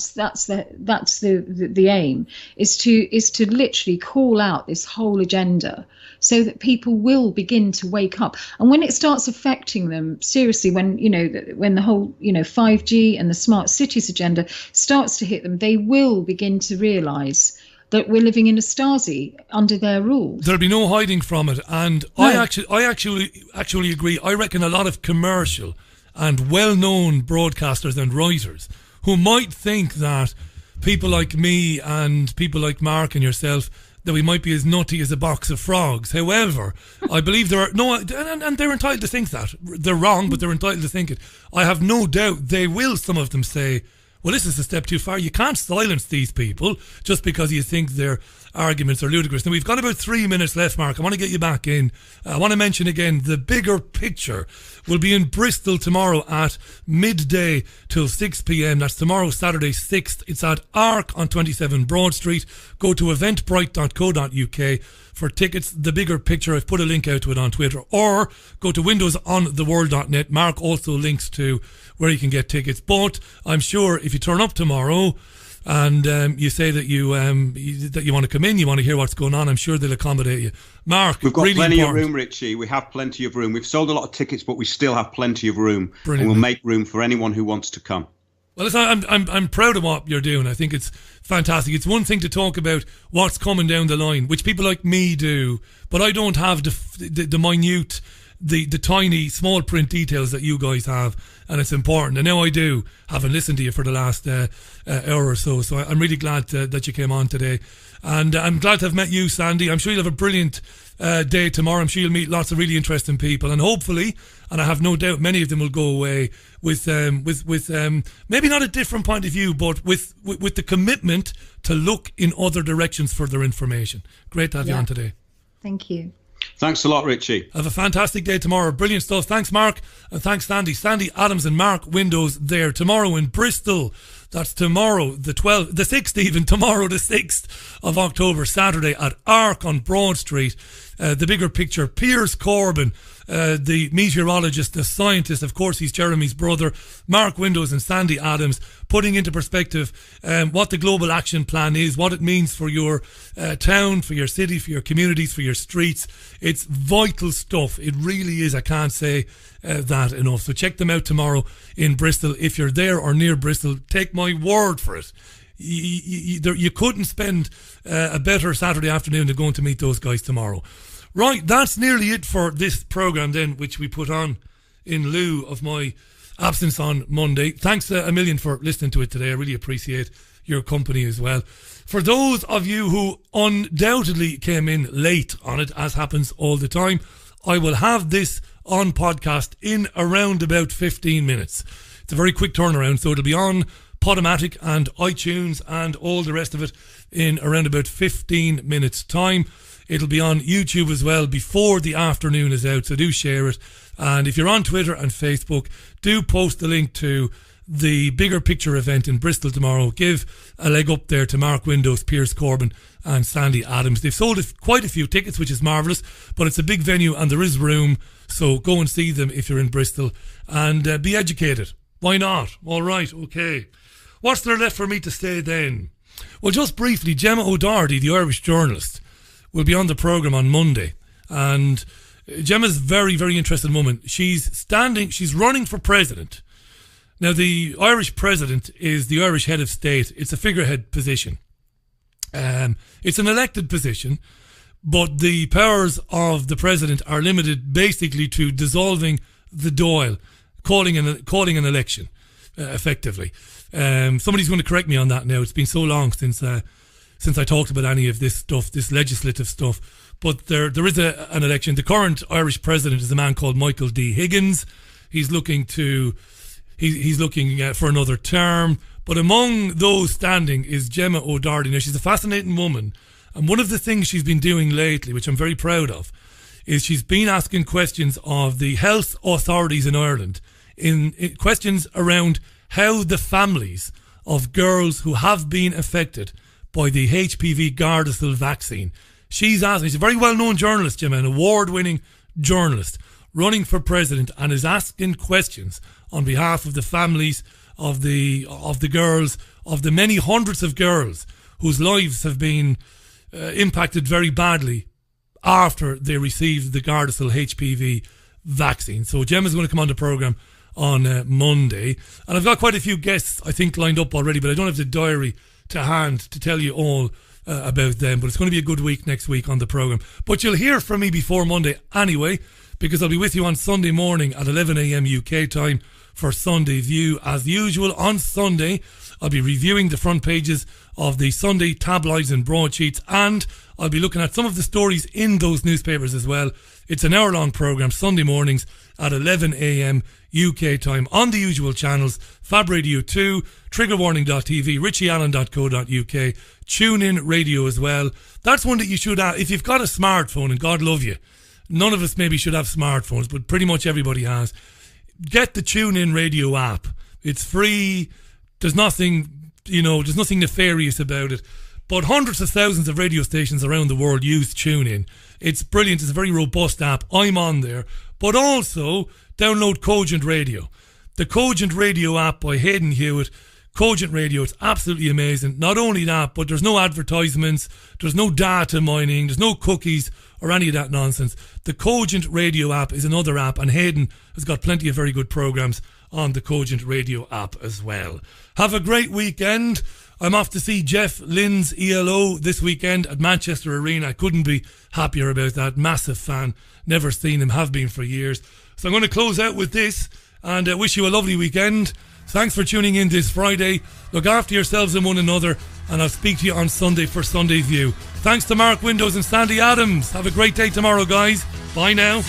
aim, is to literally call out this whole agenda, so that people will begin to wake up. And when it starts affecting them seriously, when the whole 5G and the smart cities agenda starts to hit them, they will begin to realise that we're living in a Stasi under their rules. There'll be no hiding from it. And no. I actually agree. I reckon a lot of commercial and well-known broadcasters and writers who might think that people like me and people like Mark and yourself, that we might be as nutty as a box of frogs. However, I believe there are and they're entitled to think that. They're wrong, but they're entitled to think it. I have no doubt they will, some of them, say, well, this is a step too far. You can't silence these people just because you think their arguments are ludicrous. Now, we've got about 3 minutes left, Mark. I want to get you back in. I want to mention again, the bigger picture will be in Bristol tomorrow at midday till 6 p.m. That's tomorrow, Saturday 6th. It's at Arc on 27 Broad Street. Go to eventbrite.co.uk for tickets. The bigger picture, I've put a link out to it on Twitter, or go to windowsontheworld.net. Mark also links to where you can get tickets. But I'm sure if you turn up tomorrow and you say that you want to come in, you want to hear what's going on, I'm sure they'll accommodate you. Mark, we've got really plenty important. of room, Richie. We have plenty of room. We've sold a lot of tickets, but we still have plenty of room. Brilliant. And we'll make room for anyone who wants to come. Well, I'm proud of what you're doing. I think it's fantastic. It's one thing to talk about what's coming down the line, which people like me do, but I don't have the minute, the tiny, small print details that you guys have, and it's important. And now I do, having listened to you for the last hour or so. So I'm really glad that you came on today. And I'm glad to have met you, Sandy. I'm sure you'll have a brilliant day tomorrow. I'm sure you'll meet lots of really interesting people, and hopefully, and I have no doubt many of them will go away with maybe not a different point of view, but with the commitment to look in other directions for their information. Great to have you on today. Thank you. Thanks a lot, Richie. Have a fantastic day tomorrow. Brilliant stuff. Thanks, Mark. And thanks, Sandy. Sandy Adams and Mark Windows there. Tomorrow in Bristol. That's tomorrow, the 6th even. Tomorrow, the 6th of October, Saturday at Arc on Broad Street. The bigger picture, Piers Corbyn, the meteorologist, the scientist, of course he's Jeremy's brother, Mark Windows and Sandy Adams, putting into perspective what the Global Action Plan is, what it means for your town, for your city, for your communities, for your streets. It's vital stuff. It really is. I can't say that enough. So check them out tomorrow in Bristol. If you're there or near Bristol, take my word for it. You couldn't spend a better Saturday afternoon than going to meet those guys tomorrow. Right, that's nearly it for this programme then, which we put on in lieu of my absence on Monday. Thanks a million for listening to it today. I really appreciate your company as well. For those of you who undoubtedly came in late on it, as happens all the time, I will have this on podcast in around about 15 minutes. It's a very quick turnaround, so it'll be on Podomatic and iTunes and all the rest of it in around about 15 minutes time. It'll be on YouTube as well before the afternoon is out, so do share it. And if you're on Twitter and Facebook, do post the link to the bigger picture event in Bristol tomorrow. Give a leg up there to Mark Windows, Piers Corbyn and Sandy Adams. They've sold quite a few tickets, which is marvellous, but it's a big venue and there is room, so go and see them if you're in Bristol and be educated. Why not? All right, okay. What's there left for me to say then? Well, just briefly, Gemma O'Doherty, the Irish journalist, will be on the programme on Monday. And Gemma's a very, very interesting woman. She's running for president. Now, the Irish president is the Irish head of state. It's a figurehead position. It's an elected position, but the powers of the president are limited basically to dissolving the Dáil, calling an election, effectively. Somebody's going to correct me on that now. It's been so long since I talked about any of this stuff, this legislative stuff. But there is an election. The current Irish president is a man called Michael D. Higgins. He's looking for another term. But among those standing is Gemma O'Doherty. Now, she's a fascinating woman. And one of the things she's been doing lately, which I'm very proud of, is she's been asking questions of the health authorities in Ireland, in questions around how the families of girls who have been affected by the HPV Gardasil vaccine. She's a very well-known journalist, Gemma, an award-winning journalist, running for president, and is asking questions on behalf of the families of the girls, of the many hundreds of girls whose lives have been impacted very badly after they received the Gardasil HPV vaccine. So Gemma's going to come on the programme on Monday, and I've got quite a few guests I think lined up already, but I don't have the diary to hand to tell you all about them. But it's going to be a good week next week on the programme. But you'll hear from me before Monday anyway, because I'll be with you on Sunday morning at 11 a.m. UK time for Sunday View. As usual, on Sunday I'll be reviewing the front pages of the Sunday tabloids and broadsheets, and I'll be looking at some of the stories in those newspapers as well. It's an hour-long programme, Sunday mornings at 11 a.m. UK time on the usual channels: Fab Radio 2, triggerwarning.tv, richieallen.co.uk, TuneIn Radio as well. That's one that you should have if you've got a smartphone, and God love you. None of us maybe should have smartphones, but pretty much everybody has. Get the TuneIn Radio app. It's free. There's nothing nefarious about it. But hundreds of thousands of radio stations around the world use TuneIn. It's brilliant. It's a very robust app. I'm on there. But also, download Cogent Radio. The Cogent Radio app by Hayden Hewitt. Cogent Radio, it's absolutely amazing. Not only that, but there's no advertisements, there's no data mining, there's no cookies or any of that nonsense. The Cogent Radio app is another app, and Hayden has got plenty of very good programmes on the Cogent Radio app as well. Have a great weekend. I'm off to see Jeff Lynne's ELO this weekend at Manchester Arena. I couldn't be happier about that. Massive fan. Never seen him, have been for years. So I'm going to close out with this and wish you a lovely weekend. Thanks for tuning in this Friday. Look after yourselves and one another, and I'll speak to you on Sunday for Sunday View. Thanks to Mark Windows and Sandy Adams. Have a great day tomorrow, guys. Bye now.